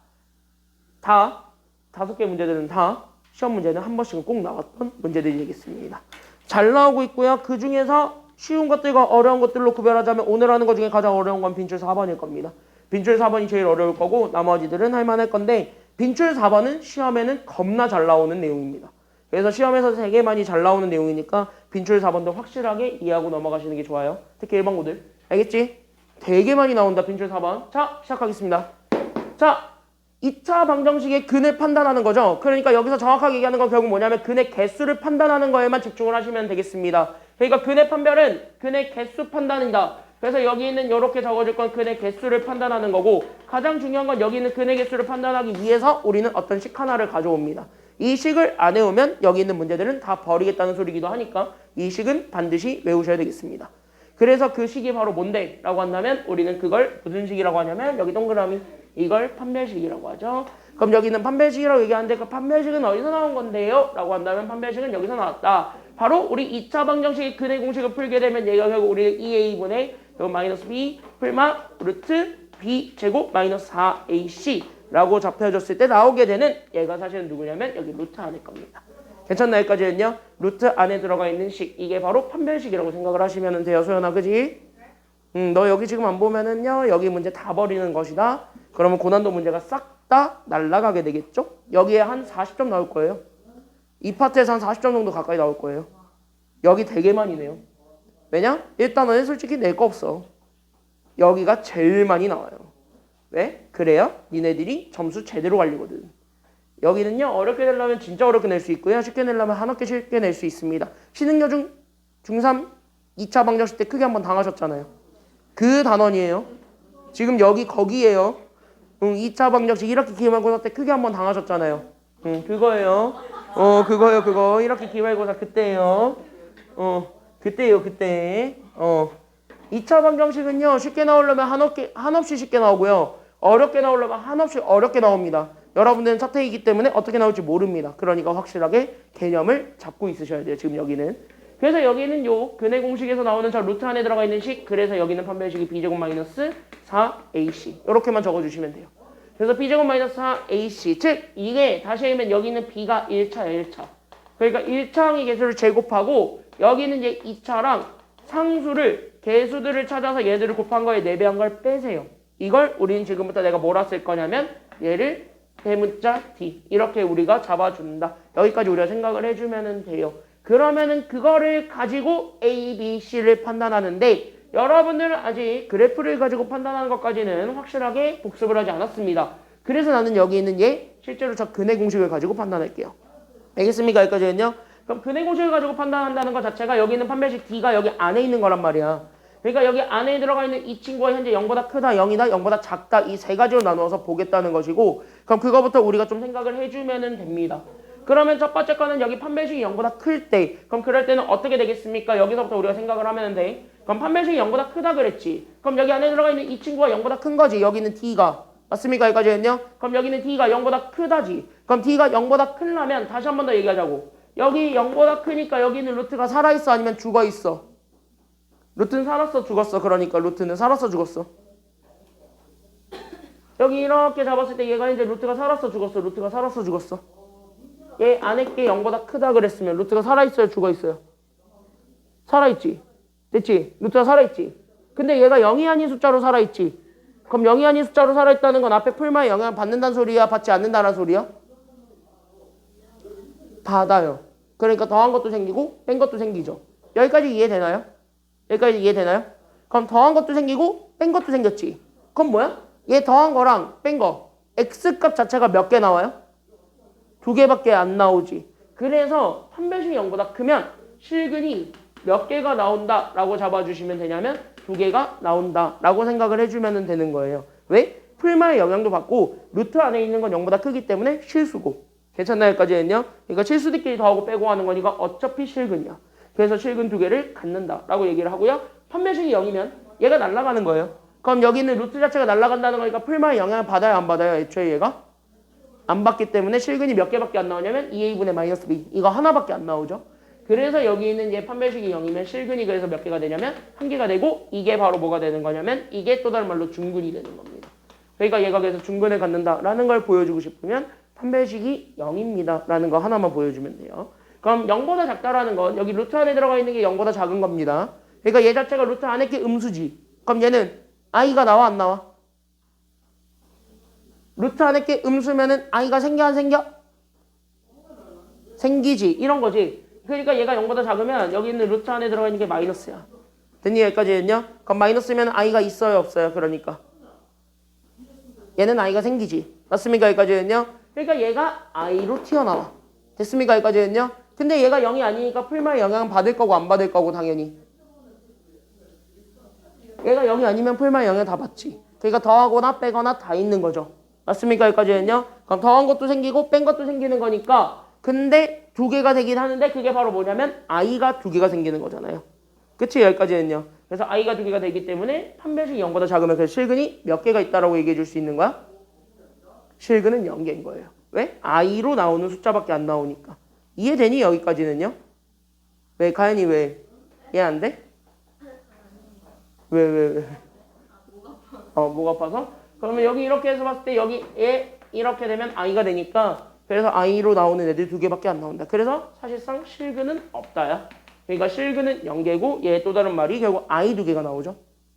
5개의 문제들은 다 시험 문제는 한 번씩은 꼭 나왔던 문제들이 되겠습니다. 잘 나오고 있고요. 그 중에서 쉬운 것들과 어려운 것들로 구별하자면 오늘 하는 것 중에 가장 어려운 건 빈줄 4번일 겁니다. 빈줄 4번이 제일 어려울 거고 나머지들은 할 만할 건데 빈출 4번은 시험에는 겁나 잘 나오는 내용입니다. 그래서 시험에서 되게 많이 잘 나오는 내용이니까 빈출 4번도 확실하게 이해하고 넘어가시는 게 좋아요. 특히 1번고들. 알겠지? 되게 많이 나온다. 빈출 4번. 자, 시작하겠습니다. 자, 2차 방정식의 근을 판단하는 거죠. 그러니까 여기서 정확하게 얘기하는 건 결국 뭐냐면 근의 개수를 판단하는 거에만 집중을 하시면 되겠습니다. 그러니까 근의 판별은 근의 개수 판단이다. 그래서 여기 있는 이렇게 적어줄 건 근의 개수를 판단하는 거고 가장 중요한 건 여기 있는 근의 개수를 판단하기 위해서 우리는 어떤 식 하나를 가져옵니다. 이 식을 안 외우면 여기 있는 문제들은 다 버리겠다는 소리기도 하니까 이 식은 반드시 외우셔야 되겠습니다. 그래서 그 식이 바로 뭔데? 라고 한다면 우리는 그걸 무슨 식이라고 하냐면 여기 동그라미 이걸 판별식이라고 하죠. 그럼 여기는 판별식이라고 얘기하는데 그 판별식은 어디서 나온 건데요? 라고 한다면 판별식은 여기서 나왔다. 바로 우리 2차 방정식의 근의 공식을 풀게 되면 얘가 결국 우리는 2a분의 마이너스 b 풀마 루트 b 제곱 마이너스 4ac 라고 잡혀졌을 때 나오게 되는 얘가 사실은 누구냐면 여기 루트 안일 겁니다. 괜찮나 여기까지는요? 루트 안에 들어가 있는 식 이게 바로 판별식이라고 생각을 하시면 돼요. 소연아 그지? 너 여기 지금 안 보면은요 여기 문제 다 버리는 것이다. 그러면 고난도 문제가 싹 다 날라가게 되겠죠? 여기에 한 40점 나올 거예요. 이 파트에서 한 40점 정도 가까이 나올 거예요. 여기 되게 많이 내요. 왜냐? 일단은 솔직히 낼 거 없어. 여기가 제일 많이 나와요. 왜? 그래야 니네들이 점수 제대로 갈리거든. 여기는요 어렵게 내려면 진짜 어렵게 낼 수 있고요. 쉽게 내려면 한없게 쉽게 낼 수 있습니다. 신흥여 중3 2차 방정식 때 크게 한번 당하셨잖아요. 그 단원이에요. 지금 여기 거기에요. 2차 방정식 이렇게 기말고사 때 크게 한번 당하셨잖아요. 그거예요. 그거요 그거. 이렇게 기말고사 그때예요. 그때예요 그때. 2차 방정식은요 쉽게 나오려면 한없이 쉽게 나오고요. 어렵게 나오려면 한없이 어렵게 나옵니다. 여러분들은 차트이기 때문에 어떻게 나올지 모릅니다. 그러니까 확실하게 개념을 잡고 있으셔야 돼요. 지금 여기는. 그래서 여기는 요 근의 공식에서 나오는 저 루트 안에 들어가 있는 식 그래서 여기는 판별식이 b제곱 마이너스 4ac 이렇게만 적어주시면 돼요. 그래서 b제곱 마이너스 4ac 즉 이게 다시 하면 여기는 b가 1차야 1차. 그러니까 1차항의 개수를 제곱하고 여기는 이제 2차랑 상수를 개수들을 찾아서 얘들을 곱한 거에 4배한 걸 빼세요. 이걸 우리는 지금부터 내가 뭐라 쓸 거냐면 얘를 대문자 d 이렇게 우리가 잡아준다. 여기까지 우리가 생각을 해주면 돼요. 그러면은 그거를 가지고 A, B, C를 판단하는데 여러분들은 아직 그래프를 가지고 판단하는 것까지는 확실하게 복습을 하지 않았습니다. 그래서 나는 여기 있는 얘 실제로 저 근의 공식을 가지고 판단할게요. 알겠습니까? 여기까지는요. 그럼 근의 공식을 가지고 판단한다는 것 자체가 여기 있는 판별식 D가 여기 안에 있는 거란 말이야. 그러니까 여기 안에 들어가 있는 이 친구가 현재 0보다 크다, 0이다, 0보다 작다 이 세 가지로 나누어서 보겠다는 것이고 그럼 그거부터 우리가 좀 생각을 해주면 됩니다. 그러면 첫 번째 거는 여기 판별식이 0보다 클 때 그럼 그럴 때는 어떻게 되겠습니까? 여기서부터 우리가 생각을 하면 돼. 그럼 판별식이 0보다 크다 그랬지. 그럼 여기 안에 들어가 있는 이 친구가 0보다 큰 거지. 여기는 D가. 맞습니까? 여기까지는요? 그럼 여기는 D가 0보다 크다지. 그럼 D가 0보다 크려면 다시 한 번 더 얘기하자고. 여기 0보다 크니까 여기는 루트가 살아있어 아니면 죽어있어? 루트는 살았어 죽었어? 그러니까 루트는 살았어 죽었어? 여기 이렇게 잡았을 때 얘가 이제 루트가 살았어 죽었어? 루트가 살았어 죽었어? 얘 안에 게 0보다 크다 그랬으면 루트가 살아있어요 죽어있어요? 살아있지? 됐지? 루트가 살아있지? 근데 얘가 0이 아닌 숫자로 살아있지? 그럼 0이 아닌 숫자로 살아있다는 건 앞에 풀마에 영향을 받는다는 소리야? 받지 않는다는 소리야? 받아요. 그러니까 더한 것도 생기고 뺀 것도 생기죠. 여기까지 이해되나요? 여기까지 이해되나요? 그럼 더한 것도 생기고 뺀 것도 생겼지. 그럼 뭐야? 얘 더한 거랑 뺀 거 x값 자체가 몇 개 나와요? 2개밖에 안 나오지. 그래서 판별식이 0보다 크면 실근이 몇 개가 나온다 라고 잡아주시면 되냐면 2개가 나온다 라고 생각을 해주면 되는 거예요. 왜? 풀마의 영향도 받고 루트 안에 있는 건 0보다 크기 때문에 실수고. 괜찮나요? 여기까지는요? 그러니까 실수들끼리 더하고 빼고 하는 거니까 어차피 실근이야. 그래서 실근 2개를 갖는다 라고 얘기를 하고요. 판별식이 0이면 얘가 날아가는 거예요. 그럼 여기는 루트 자체가 날아간다는 거니까 풀마의 영향을 받아요 안 받아요? 애초에 얘가? 안 받기 때문에 실근이 몇 개밖에 안 나오냐면 2a분의 마이너스 b 이거 하나밖에 안 나오죠. 그래서 여기 있는 얘 판별식이 0이면 실근이 그래서 몇 개가 되냐면 1개가 되고 이게 바로 뭐가 되는 거냐면 이게 또 다른 말로 중근이 되는 겁니다. 그러니까 얘가 그래서 중근을 갖는다라는 걸 보여주고 싶으면 판별식이 0입니다 라는 거 하나만 보여주면 돼요. 그럼 0보다 작다라는 건 여기 루트 안에 들어가 있는 게 0보다 작은 겁니다. 그러니까 얘 자체가 루트 안에 게 음수지. 그럼 얘는 i가 나와 안 나와? 루트 안에 게 음수면은 i가 생겨 안 생겨? 생기지. 이런 거지. 그러니까 얘가 0보다 작으면 여기 있는 루트 안에 들어가 있는 게 마이너스야. 됐니? 여기까지 했냐? 그럼 마이너스면 i가 있어요 없어요? 그러니까 얘는 i가 생기지. 맞습니까? 여기까지 했냐? 그러니까 얘가 i로 튀어나와. 됐습니까? 여기까지 했냐? 근데 얘가 0이 아니니까 풀마의 영향은 받을 거고 안 받을 거고 당연히. 얘가 0이 아니면 풀마의 영향 다 받지. 그러니까 더하거나 빼거나 다 있는 거죠. 맞습니까? 여기까지 했냐? 그럼 더한 것도 생기고 뺀 것도 생기는 거니까 근데 두 개가 되긴 하는데 그게 바로 뭐냐면 i가 두 개가 생기는 거잖아요. 그치? 여기까지 했냐? 그래서 i가 두 개가 되기 때문에 판별식이 0보다 작으면 그 실근이 몇 개가 있다라고 얘기해 줄 수 있는 거야? 실근은 0개인 거예요. 왜? i로 나오는 숫자밖에 안 나오니까. 이해되니? 여기까지는요? 왜? 가연이 왜? 이해 안 돼? 왜? 목 아파서? 그러면 여기 이렇게 해서 봤을 때 여기 얘 이렇게 되면 i가 되니까 그래서 i로 나오는 애들 두 개밖에 안 나온다. 그래서 사실상 실근은 없다야. 그러니까 실근은 0개고 얘 또 다른 말이 결국 i 두 개가 나오죠.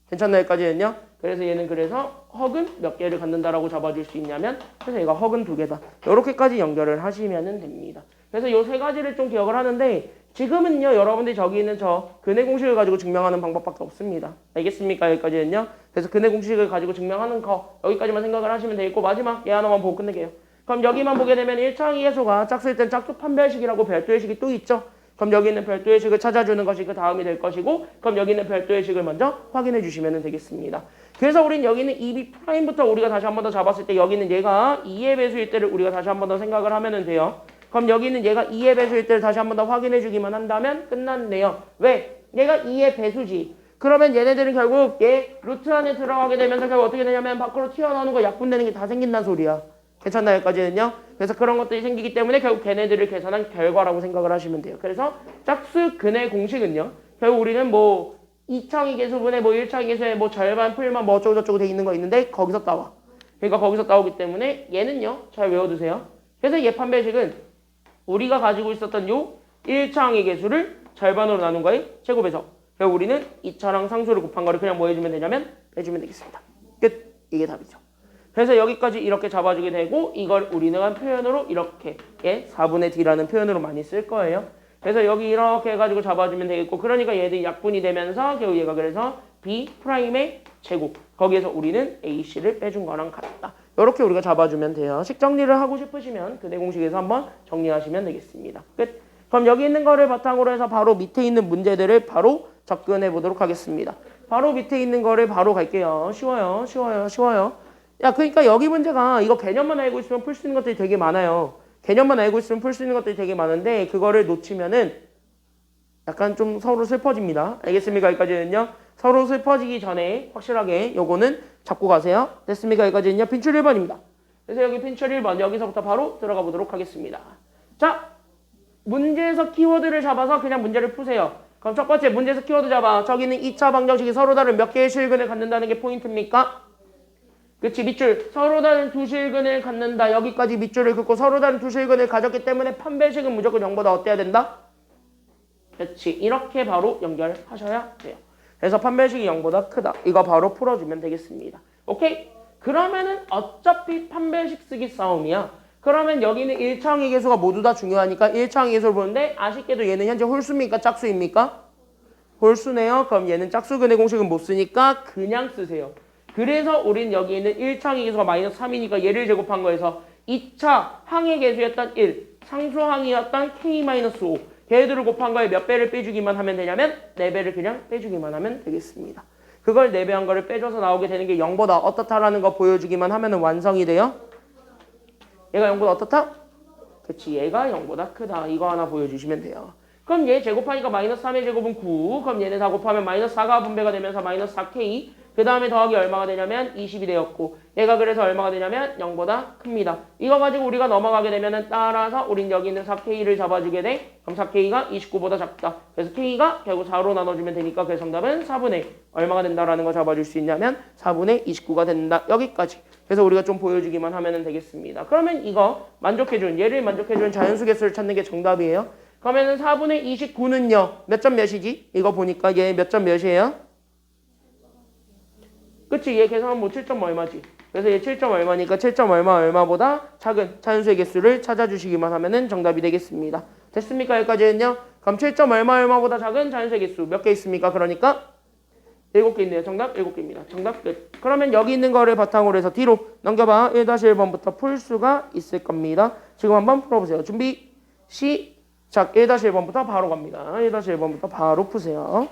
괜찮나? 여기까지 했냐? 그래서 얘는 그래서 헉은 몇 개를 갖는다라고 잡아줄 수 있냐면 그래서 얘가 헉은 두 개다. 이렇게까지 연결을 하시면 됩니다. 그래서 요 세 가지를 좀 기억을 하는데 지금은요 여러분들이 저기 있는 저 근해 공식을 가지고 증명하는 방법밖에 없습니다. 알겠습니까? 여기까지 했냐? 그래서 근해 공식을 가지고 증명하는 거 여기까지만 생각을 하시면 되겠고 마지막 얘 하나만 보고 끝낼게요. 그럼 여기만 보게 되면 1차항의 해소가 짝수일 땐 짝수 판별식이라고 별도의 식이 또 있죠. 그럼 여기 있는 별도의 식을 찾아주는 것이 그 다음이 될 것이고 그럼 여기 있는 별도의 식을 먼저 확인해 주시면 되겠습니다. 그래서 우린 여기 있는 2b'부터 우리가 다시 한 번 더 잡았을 때 여기 있는 얘가 2의 배수일 때를 우리가 다시 한 번 더 생각을 하면 돼요. 그럼 여기 있는 얘가 2의 배수일 때를 다시 한 번 더 확인해 주기만 한다면 끝났네요. 왜? 얘가 2의 배수지. 그러면 얘네들은 결국 얘 루트 안에 들어가게 되면서 결국 어떻게 되냐면 밖으로 튀어나오는 거 약분되는 게 다 생긴다는 소리야. 괜찮나요? 여기까지는요? 그래서 그런 것들이 생기기 때문에 결국 걔네들을 계산한 결과라고 생각을 하시면 돼요. 그래서 짝수 근해 공식은요. 결국 우리는 뭐 2차항의 계수분의 뭐 1차항의 계수의 뭐 절반 풀만 뭐 어쩌고저쩌고 돼 있는 거 있는데 거기서 따와. 그러니까 거기서 따오기 때문에 얘는요. 잘 외워두세요. 그래서 얘 판별식은 우리가 가지고 있었던 요 1차항의 계수를 절반으로 나눈 거의 제곱해서 결국 우리는 2차랑 상수를 곱한 거를 그냥 뭐 해주면 되냐면 빼주면 되겠습니다. 끝. 이게 답이죠. 그래서 여기까지 이렇게 잡아주게 되고 이걸 우리는 표현으로 이렇게 4분의 d라는 표현으로 많이 쓸 거예요. 그래서 여기 이렇게 해가지고 잡아주면 되겠고 그러니까 얘들이 약분이 되면서 결국 얘가 그래서 b'의 제곱 거기에서 우리는 ac를 빼준 거랑 같다. 이렇게 우리가 잡아주면 돼요. 식 정리를 하고 싶으시면 근해 공식에서 한번 정리하시면 되겠습니다. 끝. 그럼 여기 있는 거를 바탕으로 해서 바로 밑에 있는 문제들을 바로 접근해 보도록 하겠습니다. 바로 밑에 있는 거를 바로 갈게요. 쉬워요. 야, 그러니까 여기 문제가 이거 개념만 알고 있으면 풀 수 있는 것들이 되게 많아요. 개념만 알고 있으면 풀 수 있는 것들이 되게 많은데 그거를 놓치면은 약간 좀 서로 슬퍼집니다. 알겠습니까? 여기까지는요. 서로 슬퍼지기 전에 확실하게 요거는 잡고 가세요. 됐습니까? 여기까지는요. 빈출 1번입니다. 그래서 여기 빈출 1번 여기서부터 바로 들어가 보도록 하겠습니다. 자, 문제에서 키워드를 잡아서 그냥 문제를 푸세요. 그럼 첫 번째 문제에서 키워드 잡아. 저기는 2차 방정식이 서로 다른 몇 개의 실근을 갖는다는 게 포인트입니까? 그치, 밑줄. 서로 다른 두 실근을 갖는다. 여기까지 밑줄을 긋고 서로 다른 두 실근을 가졌기 때문에 판별식은 무조건 0보다 어때야 된다? 그치, 이렇게 바로 연결하셔야 돼요. 그래서 판별식이 0보다 크다. 이거 바로 풀어주면 되겠습니다. 오케이? 그러면은 어차피 판별식 쓰기 싸움이야. 그러면 여기는 1차항의 계수가 모두 다 중요하니까 1차항의 계수를 보는데 아쉽게도 얘는 현재 홀수입니까? 짝수입니까? 홀수네요. 그럼 얘는 짝수근의 공식은 못 쓰니까 그냥 쓰세요. 그래서 우린 여기 있는 1차항의 계수가 마이너스 3이니까 얘를 제곱한 거에서 2차 항의 계수였던 1, 상수항이었던 k-5 걔들을 곱한 거에 몇 배를 빼주기만 하면 되냐면 4배를 그냥 빼주기만 하면 되겠습니다. 그걸 4배한 거를 빼줘서 나오게 되는 게 0보다 어떻다라는 거 보여주기만 하면 완성이 돼요. 얘가 0보다 어떻다? 그치, 얘가 0보다 크다. 이거 하나 보여주시면 돼요. 그럼 얘 제곱하니까 마이너스 3의 제곱은 9. 그럼 얘네 다 곱하면 마이너스 4가 분배가 되면서 마이너스 4k. 그 다음에 더하기 얼마가 되냐면 20이 되었고 얘가 그래서 얼마가 되냐면 0보다 큽니다. 이거 가지고 우리가 넘어가게 되면은 따라서 우린 여기 있는 4k를 잡아주게 돼. 그럼 4k가 29보다 작다. 그래서 k가 결국 4로 나눠주면 되니까 그 정답은 4분의 얼마가 된다라는 거 잡아줄 수 있냐면 4분의 29가 된다. 여기까지. 그래서 우리가 좀 보여주기만 하면 되겠습니다. 그러면 이거 만족해준 얘를 만족해준 자연수 개수를 찾는 게 정답이에요. 그러면은 4분의 29는요. 몇 점 몇이지? 이거 보니까 얘 몇 점 몇이에요? 그치? 얘 계산하면 뭐 7점 얼마지? 그래서 얘 7점 얼마니까 7점 얼마 얼마보다 작은 자연수의 개수를 찾아주시기만 하면은 정답이 되겠습니다. 됐습니까? 여기까지는요. 그럼 7점 얼마 얼마보다 작은 자연수의 개수 몇 개 있습니까? 그러니까 7개 있네요. 정답 7개입니다. 정답 끝. 그러면 여기 있는 거를 바탕으로 해서 뒤로 넘겨봐. 1-1번부터 풀 수가 있을 겁니다. 지금 한번 풀어보세요. 준비 시작. 1-1번부터 바로 갑니다. 1-1번부터 바로 푸세요.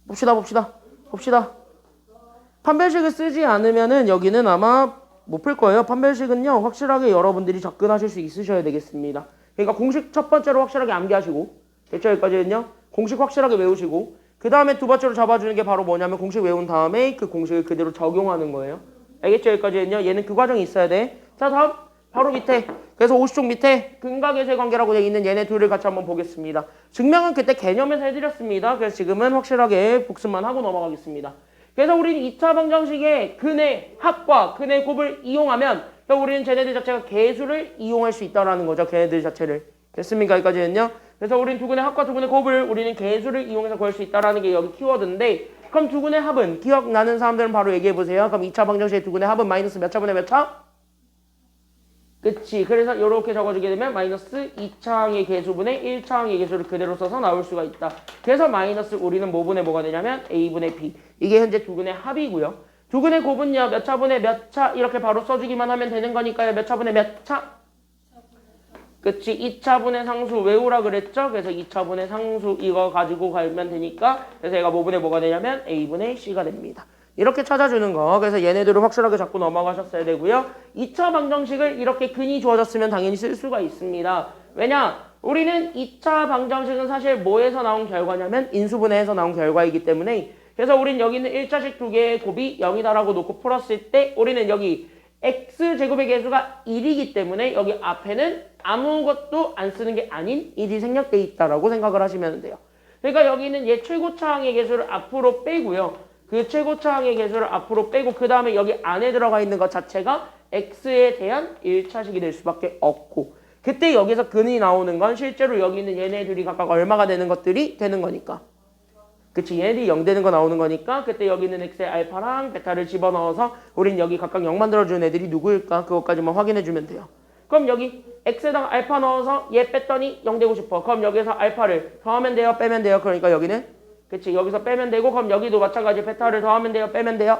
봅시다. 판별식을 쓰지 않으면은 여기는 아마 못 풀 거예요. 판별식은요, 확실하게 여러분들이 접근하실 수 있으셔야 되겠습니다. 그러니까 공식 첫 번째로 확실하게 암기하시고, 됐죠? 여기까지는요. 공식 확실하게 외우시고, 그 다음에 두 번째로 잡아주는 게 바로 뭐냐면 공식 외운 다음에 그 공식을 그대로 적용하는 거예요. 알겠죠? 여기까지는요. 얘는 그 과정이 있어야 돼. 자, 다음 바로 밑에. 그래서 50쪽 밑에 근각의 세관계라고 되어 있는 얘네 둘을 같이 한번 보겠습니다. 증명은 그때 개념에서 해드렸습니다. 그래서 지금은 확실하게 복습만 하고 넘어가겠습니다. 그래서 우리는 2차 방정식의 근의 합과 근의 곱을 이용하면 우리는 쟤네들 자체가 계수를 이용할 수 있다는 거죠. 걔네들 자체를. 됐습니까? 여기까지는요. 그래서 우리는 두근의 합과 두근의 곱을 우리는 계수를 이용해서 구할 수 있다는 게 여기 키워드인데, 그럼 두근의 합은 기억나는 사람들은 바로 얘기해 보세요. 그럼 2차 방정식의 두근의 합은 마이너스 몇 차분의 몇 차? 그치. 그래서 이렇게 적어주게 되면 마이너스 2차항의 계수분의 1차항의 계수를 그대로 써서 나올 수가 있다. 그래서 마이너스 우리는 뭐분의 뭐가 되냐면 a분의 b. 이게 현재 두근의 합이고요. 두근의 곱은요, 몇 차분의 몇 차 이렇게 바로 써주기만 하면 되는 거니까요. 몇 차분의 몇 차? 그치. 2차분의 상수 외우라 그랬죠? 그래서 2차분의 상수 이거 가지고 가면 되니까, 그래서 얘가 뭐분의 뭐가 되냐면 a분의 c가 됩니다. 이렇게 찾아주는 거. 그래서 얘네들을 확실하게 잡고 넘어가셨어야 되고요. 2차 방정식을 이렇게 근이 주어졌으면 당연히 쓸 수가 있습니다. 왜냐? 우리는 2차 방정식은 사실 뭐에서 나온 결과냐면 인수분해에서 나온 결과이기 때문에, 그래서 우린 여기 있는 1자식 두 개의 곱이 0이다라고 놓고 풀었을 때 우리는 여기 x제곱의 계수가 1이기 때문에 여기 앞에는 아무것도 안 쓰는 게 아닌 1이 생략돼 있다라고 생각을 하시면 돼요. 그러니까 여기는 얘 최고차항의 계수를 앞으로 빼고요. 그 최고차항의 계수를 앞으로 빼고 그 다음에 여기 안에 들어가 있는 것 자체가 x에 대한 1차식이 될 수밖에 없고, 그때 여기서 근이 나오는 건 실제로 여기 있는 얘네들이 각각 얼마가 되는 것들이 되는 거니까. 그치, 얘네들이 0 되는 거 나오는 거니까 그때 여기 있는 x의 알파랑 베타를 집어넣어서 우린 여기 각각 0 만들어주는 애들이 누구일까? 그것까지만 확인해주면 돼요. 그럼 여기 x에다가 알파 넣어서 얘 뺐더니 0 되고 싶어. 그럼 여기서 알파를 더하면 돼요? 빼면 돼요? 그러니까 여기는 그치, 여기서 빼면 되고, 그럼 여기도 마찬가지 베타를 더하면 돼요? 빼면 돼요?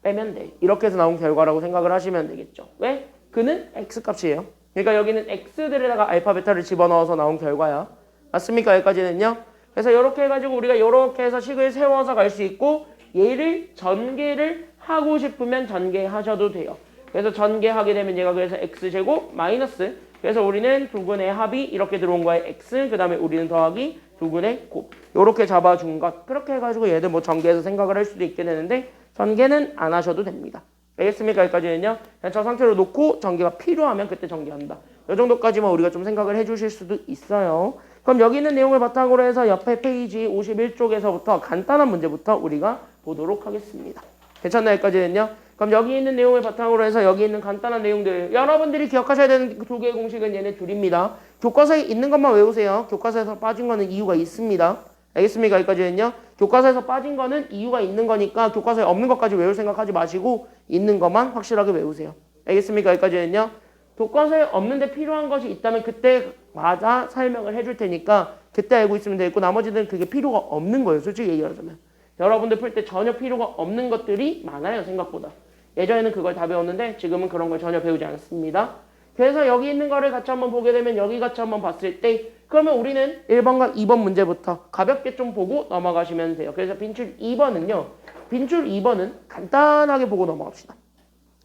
빼면 돼. 이렇게 해서 나온 결과라고 생각을 하시면 되겠죠. 왜? 그는 x값이에요. 그러니까 여기는 x들에다가 알파 베타를 집어넣어서 나온 결과야. 맞습니까? 여기까지는요. 그래서 이렇게 해가지고 우리가 이렇게 해서 식을 세워서 갈 수 있고, 얘를 전개를 하고 싶으면 전개하셔도 돼요. 그래서 전개하게 되면 얘가 그래서 x제곱 마이너스, 그래서 우리는 두근의 합이 이렇게 들어온 거에 x, 그 다음에 우리는 더하기 두근의 곱. 요렇게 잡아준 것. 그렇게 해가지고 얘들 뭐 전개해서 생각을 할 수도 있게 되는데, 전개는 안 하셔도 됩니다. 알겠습니까? 여기까지는요. 그냥 저 상태로 놓고 전개가 필요하면 그때 전개한다. 요 정도까지만 우리가 좀 생각을 해주실 수도 있어요. 그럼 여기 있는 내용을 바탕으로 해서 옆에 페이지 51쪽에서부터 간단한 문제부터 우리가 보도록 하겠습니다. 괜찮나요? 여기까지는요. 그럼 여기 있는 내용을 바탕으로 해서 여기 있는 간단한 내용들, 여러분들이 기억하셔야 되는 두 개의 공식은 얘네 둘입니다. 교과서에 있는 것만 외우세요. 교과서에서 빠진 거는 이유가 있습니다. 알겠습니까? 여기까지는요. 교과서에서 빠진 거는 이유가 있는 거니까 교과서에 없는 것까지 외울 생각하지 마시고 있는 것만 확실하게 외우세요. 알겠습니까? 여기까지는요. 교과서에 없는데 필요한 것이 있다면 그때 맞아 설명을 해줄 테니까 그때 알고 있으면 되겠고, 나머지는 그게 필요가 없는 거예요. 솔직히 얘기하자면. 여러분들 풀 때 전혀 필요가 없는 것들이 많아요. 생각보다. 예전에는 그걸 다 배웠는데 지금은 그런 걸 전혀 배우지 않습니다. 그래서 여기 있는 거를 같이 한번 보게 되면 여기 같이 한번 봤을 때, 그러면 우리는 1번과 2번 문제부터 가볍게 좀 보고 넘어가시면 돼요. 그래서 빈줄 2번은요. 빈줄 2번은 간단하게 보고 넘어갑시다.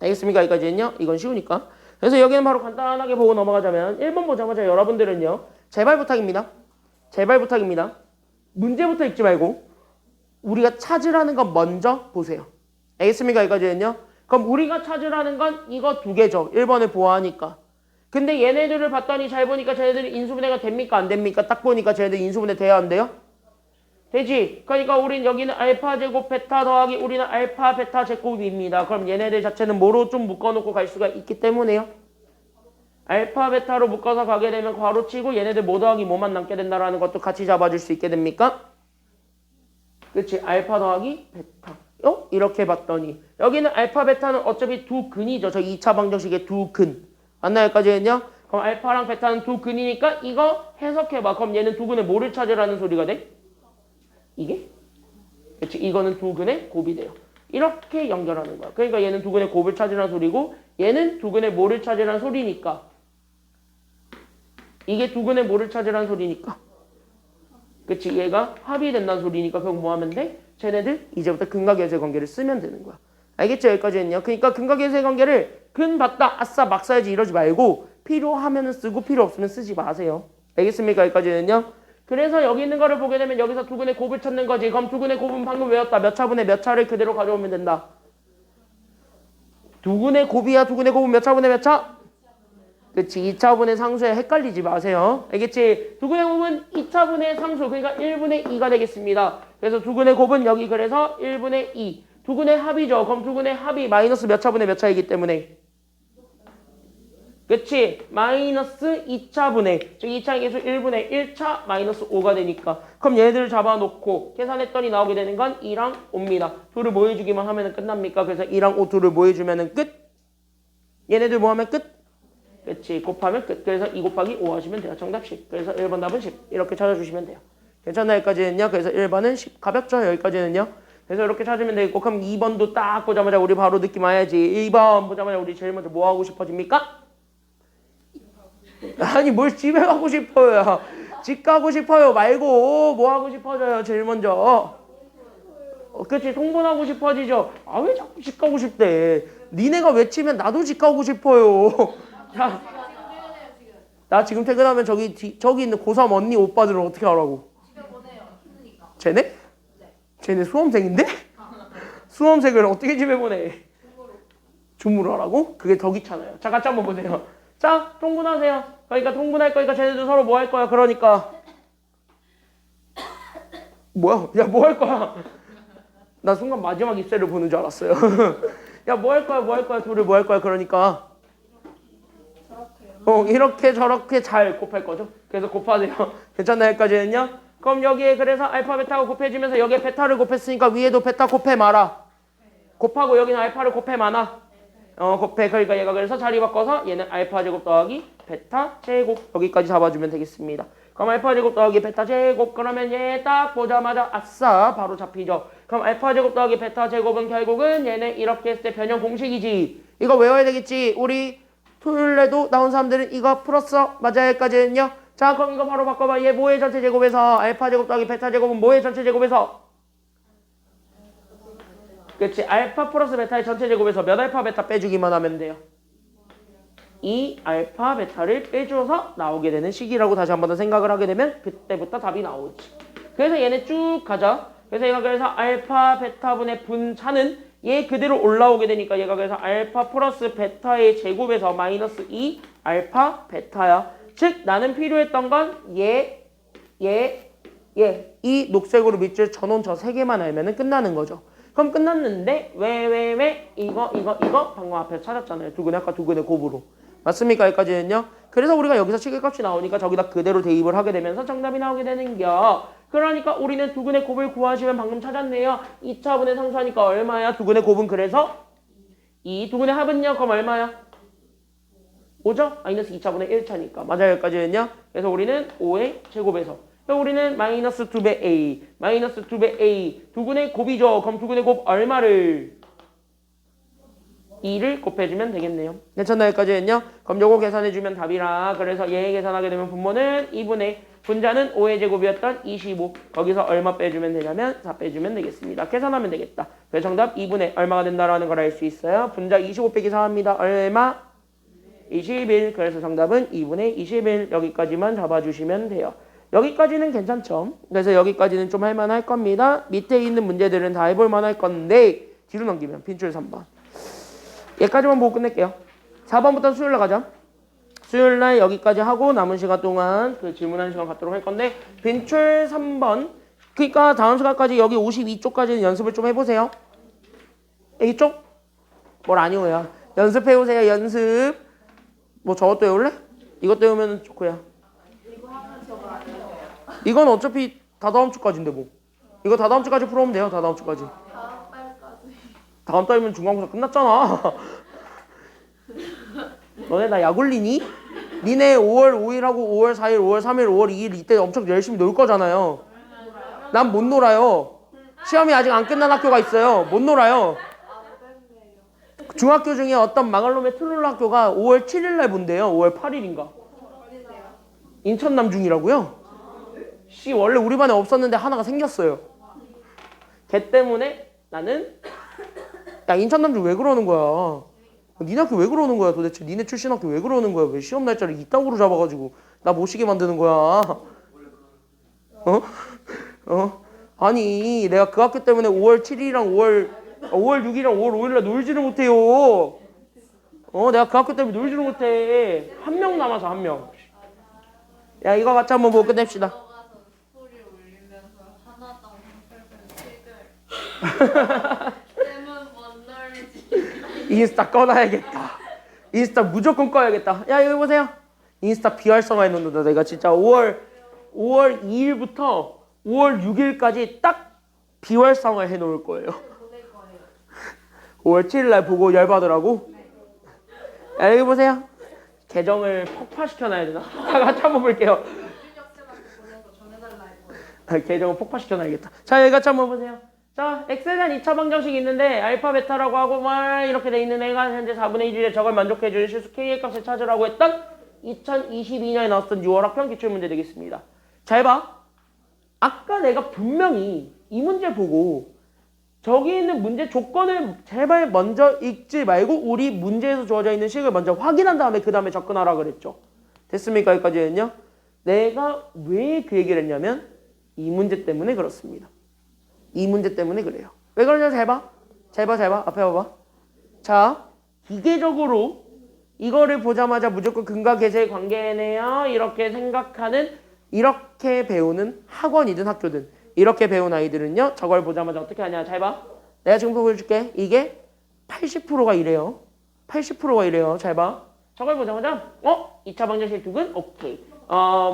알겠습니까? 여기까지는요. 이건 쉬우니까. 그래서 여기는 바로 간단하게 보고 넘어가자면 1번 보자마자 여러분들은요. 제발 부탁입니다. 제발 부탁입니다. 문제부터 읽지 말고 우리가 찾으라는 건 먼저 보세요. 알겠습니까? 여기까지는요. 그럼 우리가 찾으라는 건 이거 두 개죠. 1번을 보아하니까. 근데 얘네들을 봤더니 잘 보니까 쟤네들이 인수분해가 됩니까? 안 됩니까? 딱 보니까 쟤네들 인수분해 돼야 안 돼요? 되지. 그러니까 우린 여기는 알파 제곱 베타 더하기 우리는 알파 베타 제곱입니다. 그럼 얘네들 자체는 뭐로 좀 묶어놓고 갈 수가 있기 때문에요. 알파 베타로 묶어서 가게 되면 괄호치고 얘네들 뭐 더하기 뭐만 남게 된다라는 것도 같이 잡아줄 수 있게 됩니까? 그치. 알파 더하기 베타. 이렇게 봤더니 여기는 알파 베타는 어차피 두 근이죠. 저 2차 방정식의 두 근. 맞나요? 여기까지는요? 그럼 알파랑 베타는 두 근이니까 이거 해석해봐. 그럼 얘는 두 근의 뭐를 찾으라는 소리가 돼? 이게? 그치. 이거는 두 근의 곱이 돼요. 이렇게 연결하는 거야. 그러니까 얘는 두 근의 곱을 찾으라는 소리고 얘는 두 근의 뭐를 찾으라는 소리니까 이게 두 근의 뭐를 찾으라는 소리니까 그치? 얘가 합이 된다는 소리니까 그럼 뭐 하면 돼? 쟤네들 이제부터 근각연쇄 관계를 쓰면 되는 거야. 알겠죠? 여기까지는요. 그러니까 근각연쇄 관계를 근 봤다 아싸 막 써야지 이러지 말고 필요하면 쓰고 필요 없으면 쓰지 마세요. 알겠습니까? 여기까지는요. 그래서 여기 있는 거를 보게 되면 여기서 두근의 곱을 찾는 거지. 그럼 두근의 곱은 방금 외웠다. 몇 차분의 몇 차를 그대로 가져오면 된다. 두근의 곱이야. 두근의 곱은 몇 차분의 몇 차? 그치. 2차분의 상수에 헷갈리지 마세요. 알겠지? 두근의 곱은 2차분의 상수. 그러니까 1분의 2가 되겠습니다. 그래서 두근의 곱은 여기 그래서 1분의 2. 두근의 합이죠. 그럼 두근의 합이 마이너스 몇 차분의 몇 차이기 때문에 그치? 마이너스 2차분의 즉 2차의 개수 1분의 1차 마이너스 5가 되니까 그럼 얘들을 잡아놓고 계산했더니 나오게 되는 건 2랑 5입니다. 둘을 뭐 해주기만 하면 끝납니까? 그래서 2랑 5 둘을 뭐 해주면 끝? 얘네들 뭐 하면 끝? 그치? 곱하면 끝. 그래서 2 곱하기 5 하시면 돼요. 정답 10. 그래서 1번 답은 10. 이렇게 찾아주시면 돼요. 괜찮나요? 여기까지는요. 그래서 1번은 10. 가볍죠? 여기까지는요. 그래서 이렇게 찾으면 되겠고 그럼 2번도 딱 보자마자 우리 바로 느낌 와야지. 2번 보자마자 우리 제일 먼저 뭐 하고 싶어집니까? 아니 뭘 집에 가고 싶어요. 집 가고 싶어요 말고 뭐 하고 싶어져요 제일 먼저. 그치 통분하고 싶어지죠. 아 왜 자꾸 집 가고 싶대. 니네가 외치면 나도 집 가고 싶어요. 자, 나 지금 퇴근하면 저기 있는 고3 언니 오빠들은 어떻게 하라고? 집에 보내요. 힘드니까. 쟤네? 쟤네 수험생인데? 수험생을 어떻게 집에 보내? 줌으로 하라고? 그게 더 귀찮아요. 자 같이 한번 보세요. 자 통분하세요. 그러니까 통분할 거니까 쟤네들 서로 뭐 할 거야? 그러니까 뭐야? 야 뭐 할 거야? 나 순간 마지막 입새를 보는 줄 알았어요. 야 뭐 할 거야? 뭐 할 거야? 둘을 뭐 할 거야? 그러니까 이렇게 저렇게 잘 곱할 거죠. 그래서 곱하세요. 괜찮나요? 여기까지는요? 그럼 여기에 그래서 알파 베타가 곱해지면서 여기에 베타를 곱했으니까 위에도 베타 곱해 마라. 곱하고 여기는 알파를 곱해 마나. 곱해. 그러니까 얘가 그래서 자리 바꿔서 얘는 알파 제곱 더하기 베타 제곱 여기까지 잡아주면 되겠습니다. 그럼 알파 제곱 더하기 베타 제곱 그러면 얘 딱 보자마자 아싸 바로 잡히죠. 그럼 알파 제곱 더하기 베타 제곱은 결국은 얘는 이렇게 했을 때 변형 공식이지. 이거 외워야 되겠지. 우리 토요일에도 나온 사람들은 이거 풀었어. 맞아요. 여기까지는요. 자 그럼 이거 바로 바꿔봐. 얘 뭐의 전체 제곱에서 알파 제곱 더하기 베타 제곱은 뭐의 전체 제곱에서 그치 알파 플러스 베타의 전체 제곱에서 몇 알파 베타 빼주기만 하면 돼요. 2 알파 베타를 빼줘서 나오게 되는 식이라고 다시 한 번 더 생각을 하게 되면 그때부터 답이 나오지. 그래서 얘네 쭉 가자. 그래서 얘가 그래서 알파 베타분의 분차는 얘 그대로 올라오게 되니까 얘가 그래서 알파 플러스 베타의 제곱에서 마이너스 2 알파 베타야. 즉 나는 필요했던 건 이 녹색으로 밑줄 쳐놓은 저 세 개만 알면은 끝나는 거죠. 그럼 끝났는데 왜 이거 방금 앞에 찾았잖아요. 두근의 아까 두근의 곱으로. 맞습니까? 여기까지는요. 그래서 우리가 여기서 시계값이 나오니까 저기다 그대로 대입을 하게 되면서 정답이 나오게 되는겨. 그러니까 우리는 두근의 곱을 구하시면 방금 찾았네요. 2차분의 상수하니까 얼마야? 두근의 곱은 그래서 2. 두근의 합은요? 그럼 얼마야? 5죠? 마이너스 2차분의 1차니까. 맞아요. 여기까지는요. 그래서 우리는 5의 제곱에서 우리는 마이너스 2배 A 마이너스 2배 A 두근의 곱이죠. 그럼 두근의 곱 얼마를 2를 곱해주면 되겠네요. 괜찮나요? 여기까지는요. 그럼 요거 계산해주면 답이라. 그래서 얘 계산하게 되면 분모는 2분의 분자는 5의 제곱이었던 25 거기서 얼마 빼주면 되냐면 4 빼주면 되겠습니다. 계산하면 되겠다. 그래서 정답 2분의 얼마가 된다라는 걸 알 수 있어요. 분자 25 빼기 4합니다. 얼마? 21. 그래서 정답은 2분의 21 여기까지만 잡아주시면 돼요. 여기까지는 괜찮죠? 그래서 여기까지는 좀 할만할 겁니다. 밑에 있는 문제들은 다 해볼 만할 건데 뒤로 넘기면 빈줄 3번. 얘까지만 보고 끝낼게요. 4번부터 수요일날 가자. 수요일날 여기까지 하고 남은 시간 동안 그 질문하는 시간 갖도록 할 건데 빈출 3번. 그러니까 다음 시간까지 여기 52쪽까지는 연습을 좀 해보세요. 이쪽? 뭘 안 외워요. 연습해오세요. 연습. 뭐 저것도 외울래? 이것도 외우면 좋고요. 이건 어차피 다 다음 주까지인데 뭐. 이거 다 다음 주까지 풀어오면 돼요. 다 다음 주까지. 다음 달까지. 다음 달이면 중간고사 끝났잖아. 너네 나 약 올리니? 니네 5월 5일하고 5월 4일, 5월 3일, 5월 2일 이때 엄청 열심히 놀 거잖아요. 난 못 놀아요. 시험이 아직 안 끝난 학교가 있어요. 못 놀아요. 중학교 중에 어떤 망할 놈의 트롤 학교가 5월 7일 날 본대요. 5월 8일인가. 인천 남중이라고요? C 원래 우리 반에 없었는데 하나가 생겼어요. 걔 때문에 나는 야 인천 남주 왜 그러는 거야? 니네 학교 왜 그러는 거야 도대체? 니네 출신 학교 왜 그러는 거야? 왜 시험 날짜를 이따구로 잡아가지고 나 못 쉬게 만드는 거야? 어? 어? 아니 내가 그 학교 때문에 5월 7일이랑 5월 6일이랑 5월 5일날 놀지를 못해요. 내가 그 학교 때문에 놀지를 못해. 한 명 남아서 한 명. 야 이거 같이 한번 보고 끝냅시다. 들어가서 스토리 올리면서 하나당 책을 쌤은 못 놀지. 인스타 꺼놔야겠다. 인스타 무조건 꺼야겠다. 야 이거 보세요. 인스타 비활성화 해놓는다. 내가 진짜 5월 2일부터 5월 6일까지 딱 비활성화 해놓을 거예요. 5월 7일 날 보고 열받으라고? 야 여기 보세요. 계정을 폭파시켜놔야 되나? 다 같이 한번 볼게요. 계정을 폭파시켜놔야겠다. 자 여기 같이 한번 보세요. 자 x에 대한 2차 방정식이 있는데 알파 베타라고 하고 막 이렇게 돼 있는 애가 현재 4분의 1에 저걸 만족해주는 실수 k의 값을 찾으라고 했던 2022년에 나왔던 6월 학평 기출문제 되겠습니다. 잘 봐. 아까 내가 분명히 이 문제 보고 저기 있는 문제 조건을 제발 먼저 읽지 말고 우리 문제에서 주어져 있는 식을 먼저 확인한 다음에 그 다음에 접근하라 그랬죠. 됐습니까? 여기까지는요. 내가 왜 그 얘기를 했냐면 이 문제 때문에 그렇습니다. 이 문제 때문에 그래요. 왜 그러냐 잘 봐. 잘 봐. 앞에 봐봐. 자 기계적으로 이거를 보자마자 무조건 근과 계세의 관계네요. 이렇게 생각하는 이렇게 배우는 학원이든 학교든 이렇게 배운 아이들은요. 저걸 보자마자 어떻게 하냐. 잘 봐. 내가 지금 보여줄게. 이게 80%가 이래요. 80%가 이래요. 잘 봐. 저걸 보자마자 2차 방정식 두근? 오케이.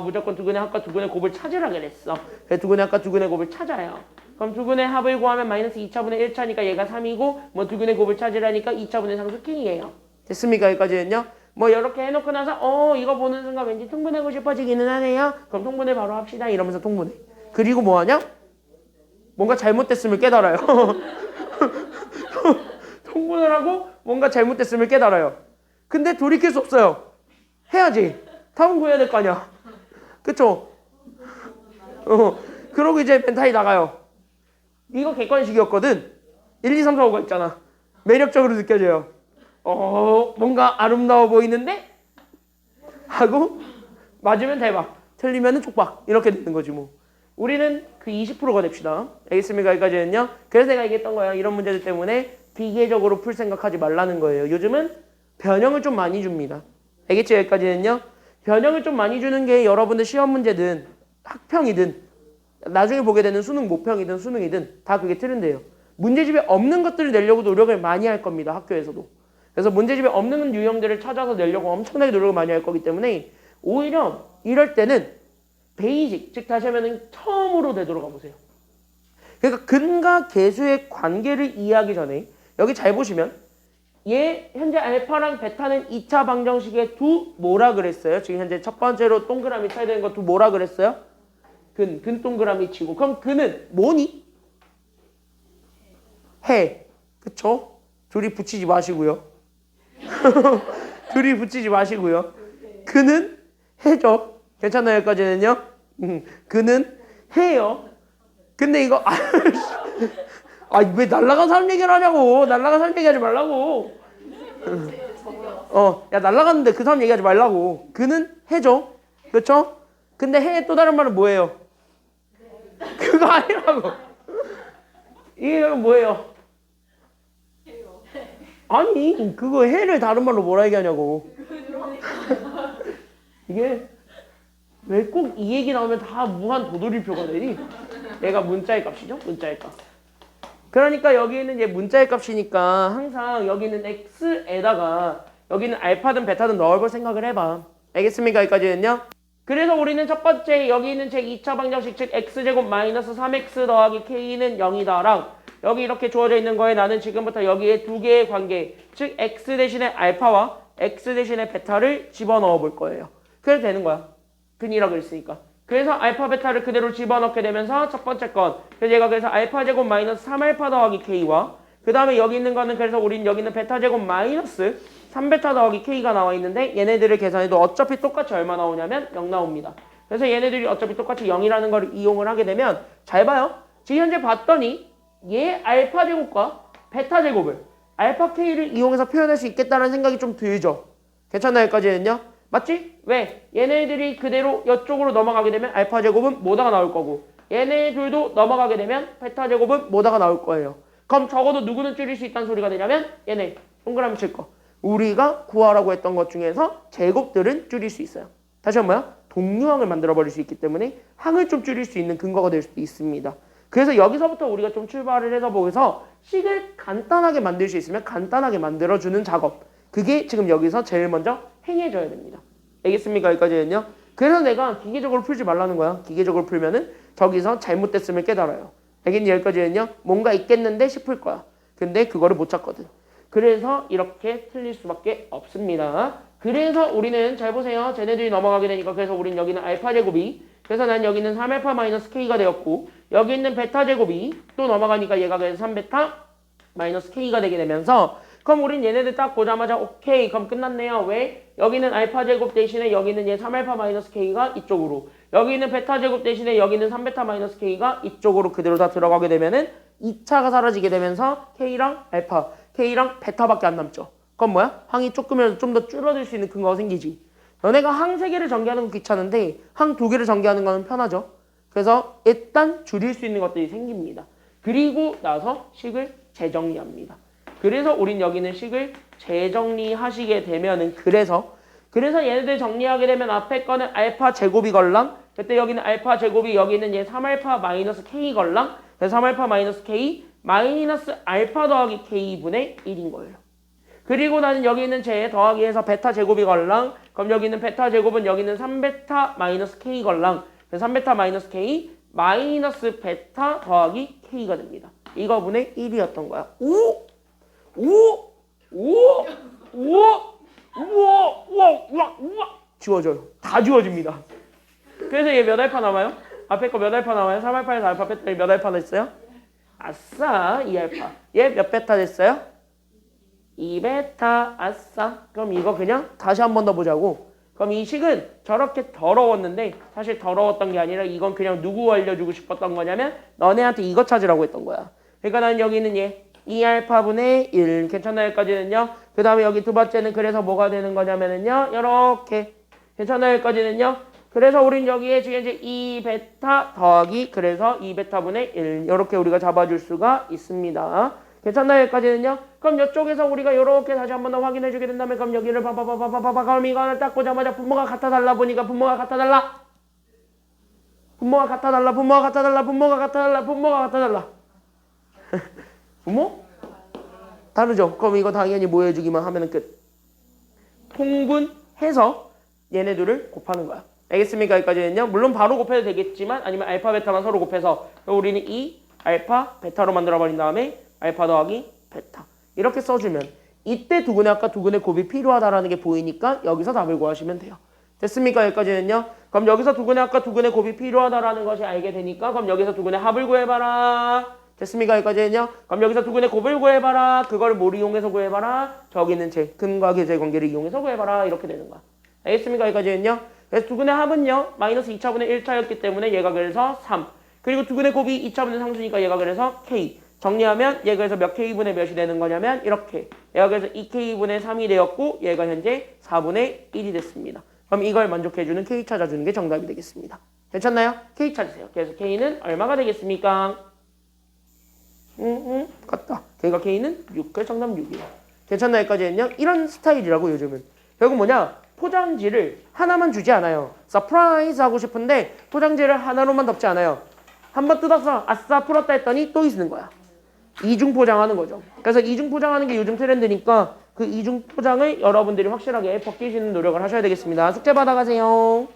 무조건 두근의 합과 두근의 곱을 찾으라 그랬어. 그래서 두근의 합과 두근의 곱을 찾아요. 그럼 두근의 합을 구하면 마이너스 2차분의 1차니까 얘가 3이고 뭐 두근의 곱을 찾으라니까 2차분의 상수 k예요. 됐습니까? 여기까지는요. 뭐 이렇게 해놓고 나서 이거 보는 순간 왠지 통분하고 싶어지기는 하네요. 그럼 통분을 바로 합시다. 이러면서 통분해. 그리고 뭐하냐? 뭔가 잘못됐음을 깨달아요. 통분을 하고 뭔가 잘못됐음을 깨달아요. 근데 돌이킬 수 없어요. 해야지. 답은 구해야 될 거 아니야. 그쵸? 그러고 이제 멘탈이 나가요. 이거 객관식이었거든. 1, 2, 3, 4, 5가 있잖아. 매력적으로 느껴져요. 뭔가 아름다워 보이는데? 하고 맞으면 대박. 틀리면 촉박. 이렇게 되는 거지 뭐. 우리는 그 20%가 됩시다. 알겠습니까? 여기까지는요. 그래서 내가 얘기했던 거예요. 이런 문제들 때문에 비계적으로 풀 생각하지 말라는 거예요. 요즘은 변형을 좀 많이 줍니다. 알겠지? 여기까지는요. 변형을 좀 많이 주는 게 여러분들 시험 문제든 학평이든 나중에 보게 되는 수능 모평이든 수능이든 다 그게 틀린데요. 문제집에 없는 것들을 내려고 노력을 많이 할 겁니다. 학교에서도. 그래서 문제집에 없는 유형들을 찾아서 내려고 엄청나게 노력을 많이 할 거기 때문에 오히려 이럴 때는 베이직, 즉 다시 하면 처음으로 되돌아가 보세요. 그러니까 근과 계수의 관계를 이해하기 전에 여기 잘 보시면 얘 현재 알파랑 베타는 2차 방정식의 두 뭐라 그랬어요? 지금 현재 첫 번째로 동그라미 쳐야 되는 거 두 뭐라 그랬어요? 근 동그라미 치고. 그럼 근은 뭐니? 해. 그쵸? 둘이 붙이지 마시고요. 둘이 붙이지 마시고요. 그는 해죠. 괜찮아요? 여기까지는요? 그는 해요. 근데 이거 왜 날라간 사람 얘기를 하냐고. 날라간 사람 얘기하지 말라고. 야 날라갔는데 그 사람 얘기하지 말라고. 그는 해죠. 그렇죠? 근데 해의 또 다른 말은 뭐예요? 그거 아니라고. 이게 뭐예요? 아니 그거 해를 다른 말로 뭐라 얘기하냐고. 이게 왜 꼭 이 얘기 나오면 다 무한 도돌이표가 되니? 얘가 문자의 값이죠? 문자의 값. 그러니까 여기는 이제 문자의 값이니까 항상 여기는 x에다가 여기는 알파든 베타든 넣어볼 생각을 해봐. 알겠습니까? 여기까지는요. 그래서 우리는 첫 번째 여기 있는 제 2차 방정식 즉 x제곱 마이너스 3x 더하기 k는 0이다랑 여기 이렇게 주어져 있는 거에 나는 지금부터 여기에 두 개의 관계 즉 x 대신에 알파와 x 대신에 베타를 집어넣어 볼 거예요. 그래도 되는 거야. 근이라고 했으니까. 그래서 알파 베타를 그대로 집어넣게 되면서 첫 번째 건 그래서 얘가 그래서 알파 제곱 마이너스 3알파 더하기 k와 그 다음에 여기 있는 거는 그래서 우린 여기 있는 베타 제곱 마이너스 3베타 더하기 k가 나와 있는데 얘네들을 계산해도 어차피 똑같이 얼마 나오냐면 0 나옵니다. 그래서 얘네들이 어차피 똑같이 0이라는 걸 이용을 하게 되면 잘 봐요. 지금 현재 봤더니 얘 알파 제곱과 베타 제곱을 알파 K를 이용해서 표현할 수 있겠다는 생각이 좀 들죠. 괜찮나요? 여기까지는요? 맞지? 왜? 얘네들이 그대로 이쪽으로 넘어가게 되면 알파 제곱은 뭐다가 나올 거고 얘네 둘도 넘어가게 되면 베타 제곱은 뭐다가 나올 거예요. 그럼 적어도 누구는 줄일 수 있다는 소리가 되냐면 얘네 동그라미 칠 거. 우리가 구하라고 했던 것 중에서 제곱들은 줄일 수 있어요. 다시 한번요. 동류항을 만들어버릴 수 있기 때문에 항을 좀 줄일 수 있는 근거가 될 수도 있습니다. 그래서 여기서부터 우리가 좀 출발을 해서 보고서 식을 간단하게 만들 수 있으면 간단하게 만들어주는 작업. 그게 지금 여기서 제일 먼저 행해져야 됩니다. 알겠습니까? 여기까지는요. 그래서 내가 기계적으로 풀지 말라는 거야. 기계적으로 풀면은 저기서 잘못됐음을 깨달아요. 알겠니? 여기까지는요. 뭔가 있겠는데 싶을 거야. 근데 그거를 못 찾거든. 그래서 이렇게 틀릴 수밖에 없습니다. 그래서 우리는 잘 보세요. 쟤네들이 넘어가게 되니까 그래서 우린 여기는 알파 제곱이 그래서 난 여기는 3알파 마이너스 K가 되었고 여기 있는 베타 제곱이 또 넘어가니까 얘가 그래서 3베타 마이너스 K가 되게 되면서 그럼 우린 얘네들 딱 보자마자 오케이 그럼 끝났네요. 왜? 여기는 알파 제곱 대신에 여기는 얘 3알파 마이너스 K가 이쪽으로 여기 있는 베타 제곱 대신에 여기는 3베타 마이너스 K가 이쪽으로 그대로 다 들어가게 되면은 2차가 사라지게 되면서 K랑 알파 K랑 베타밖에 안 남죠. 그건 뭐야? 항이 조금이라도 좀 더 줄어들 수 있는 근거가 생기지. 너네가 항 3개를 전개하는 건 귀찮은데 항 2개를 전개하는 거는 편하죠. 그래서 일단 줄일 수 있는 것들이 생깁니다. 그리고 나서 식을 재정리합니다. 그래서 우린 여기는 식을 재정리하시게 되면은 그래서 얘네들 정리하게 되면 앞에 거는 알파 제곱이 걸랑 그때 여기는 알파 제곱이 여기는 얘 3알파 마이너스 K 걸랑 그래서 3알파 마이너스 K 마이너스 알파 더하기 K분의 1인 거예요. 그리고 나는 여기 있는 제 더하기 해서 베타 제곱이 걸랑 그럼 여기 있는 베타 제곱은 여기는 3베타 마이너스 K 걸랑 3베타 마이너스 K 마이너스 베타 더하기 K가 됩니다. 이거 분의 1이었던 거야. 오! 우와! 지워져요. 다 지워집니다. 그래서 얘 몇 알파 남아요? 앞에 거 몇 알파 남아요? 3알파에서 알파 뺐더니 몇 알파 됐어요? 아싸 2알파. 얘 몇 베타 됐어요? 2베타 아싸. 그럼 이거 그냥 다시 한 번 더 보자고. 그럼 이 식은 저렇게 더러웠는데 사실 더러웠던 게 아니라 이건 그냥 누구 알려주고 싶었던 거냐면 너네한테 이거 찾으라고 했던 거야. 그러니까 난 여기 있는 얘 2알파분의 1 괜찮나요? 여기까지는요. 그 다음에 여기 두 번째는 그래서 뭐가 되는 거냐면은요. 이렇게 괜찮나요? 여기까지는요. 그래서 우린 여기에 지금 이제 2베타 더하기 그래서 2베타분의 1 이렇게 우리가 잡아줄 수가 있습니다. 괜찮나요? 여기까지는요. 그럼 이쪽에서 우리가 이렇게 다시 한 번 더 확인해 주게 된다면 그럼 여기를 봐봐봐봐봐봐 그럼 이거를 딱 보자마자 분모가 같아 달라 보니까 분모가 같아 달라 분모? 다르죠? 그럼 이거 당연히 뭐 해주기만 하면 끝. 통분해서 얘네들을 곱하는 거야. 알겠습니까? 여기까지는요. 물론 바로 곱해도 되겠지만 아니면 알파 베타만 서로 곱해서 우리는 이 알파 베타로 만들어버린 다음에 알파 더하기 베타 이렇게 써주면 이때 두근의 합과 두근의 곱이 필요하다라는 게 보이니까 여기서 답을 구하시면 돼요. 됐습니까? 여기까지는요. 그럼 여기서 두근의 합과 두근의 곱이 필요하다라는 것이 알게 되니까 그럼 여기서 두근의 합을 구해봐라. 됐습니까? 여기까지는요. 그럼 여기서 두근의 곱을 구해봐라. 그걸 뭘 이용해서 구해봐라. 저기 있는 제 근과 계제 관계를 이용해서 구해봐라. 이렇게 되는 거야. 알겠습니까? 여기까지는요. 그래서 두근의 합은요. 마이너스 2차분의 1차였기 때문에 얘가 그래서 3. 그리고 두근의 곱이 2차분의 상수니까 얘가 그래서 K. 정리하면 얘가 그래서 몇 K분의 몇이 되는 거냐면 이렇게. 얘가 그래서 2K분의 3이 되었고 얘가 현재 4분의 1이 됐습니다. 그럼 이걸 만족해주는 K 찾아주는 게 정답이 되겠습니다. 괜찮나요? K 찾으세요. 그래서 K는 얼마가 되겠습니까? 같다. 그러니까 K는 6. 그래서 정답 6이에요. 괜찮나요? 여기까지는요. 이런 스타일이라고 요즘은. 결국 뭐냐? 포장지를 하나만 주지 않아요. 서프라이즈 하고 싶은데 포장지를 하나로만 덮지 않아요. 한번 뜯어서 아싸 풀었다 했더니 또 있는 거야. 이중 포장하는 거죠. 그래서 이중 포장하는 게 요즘 트렌드니까 그 이중 포장을 여러분들이 확실하게 벗기시는 노력을 하셔야 되겠습니다. 숙제 받아가세요.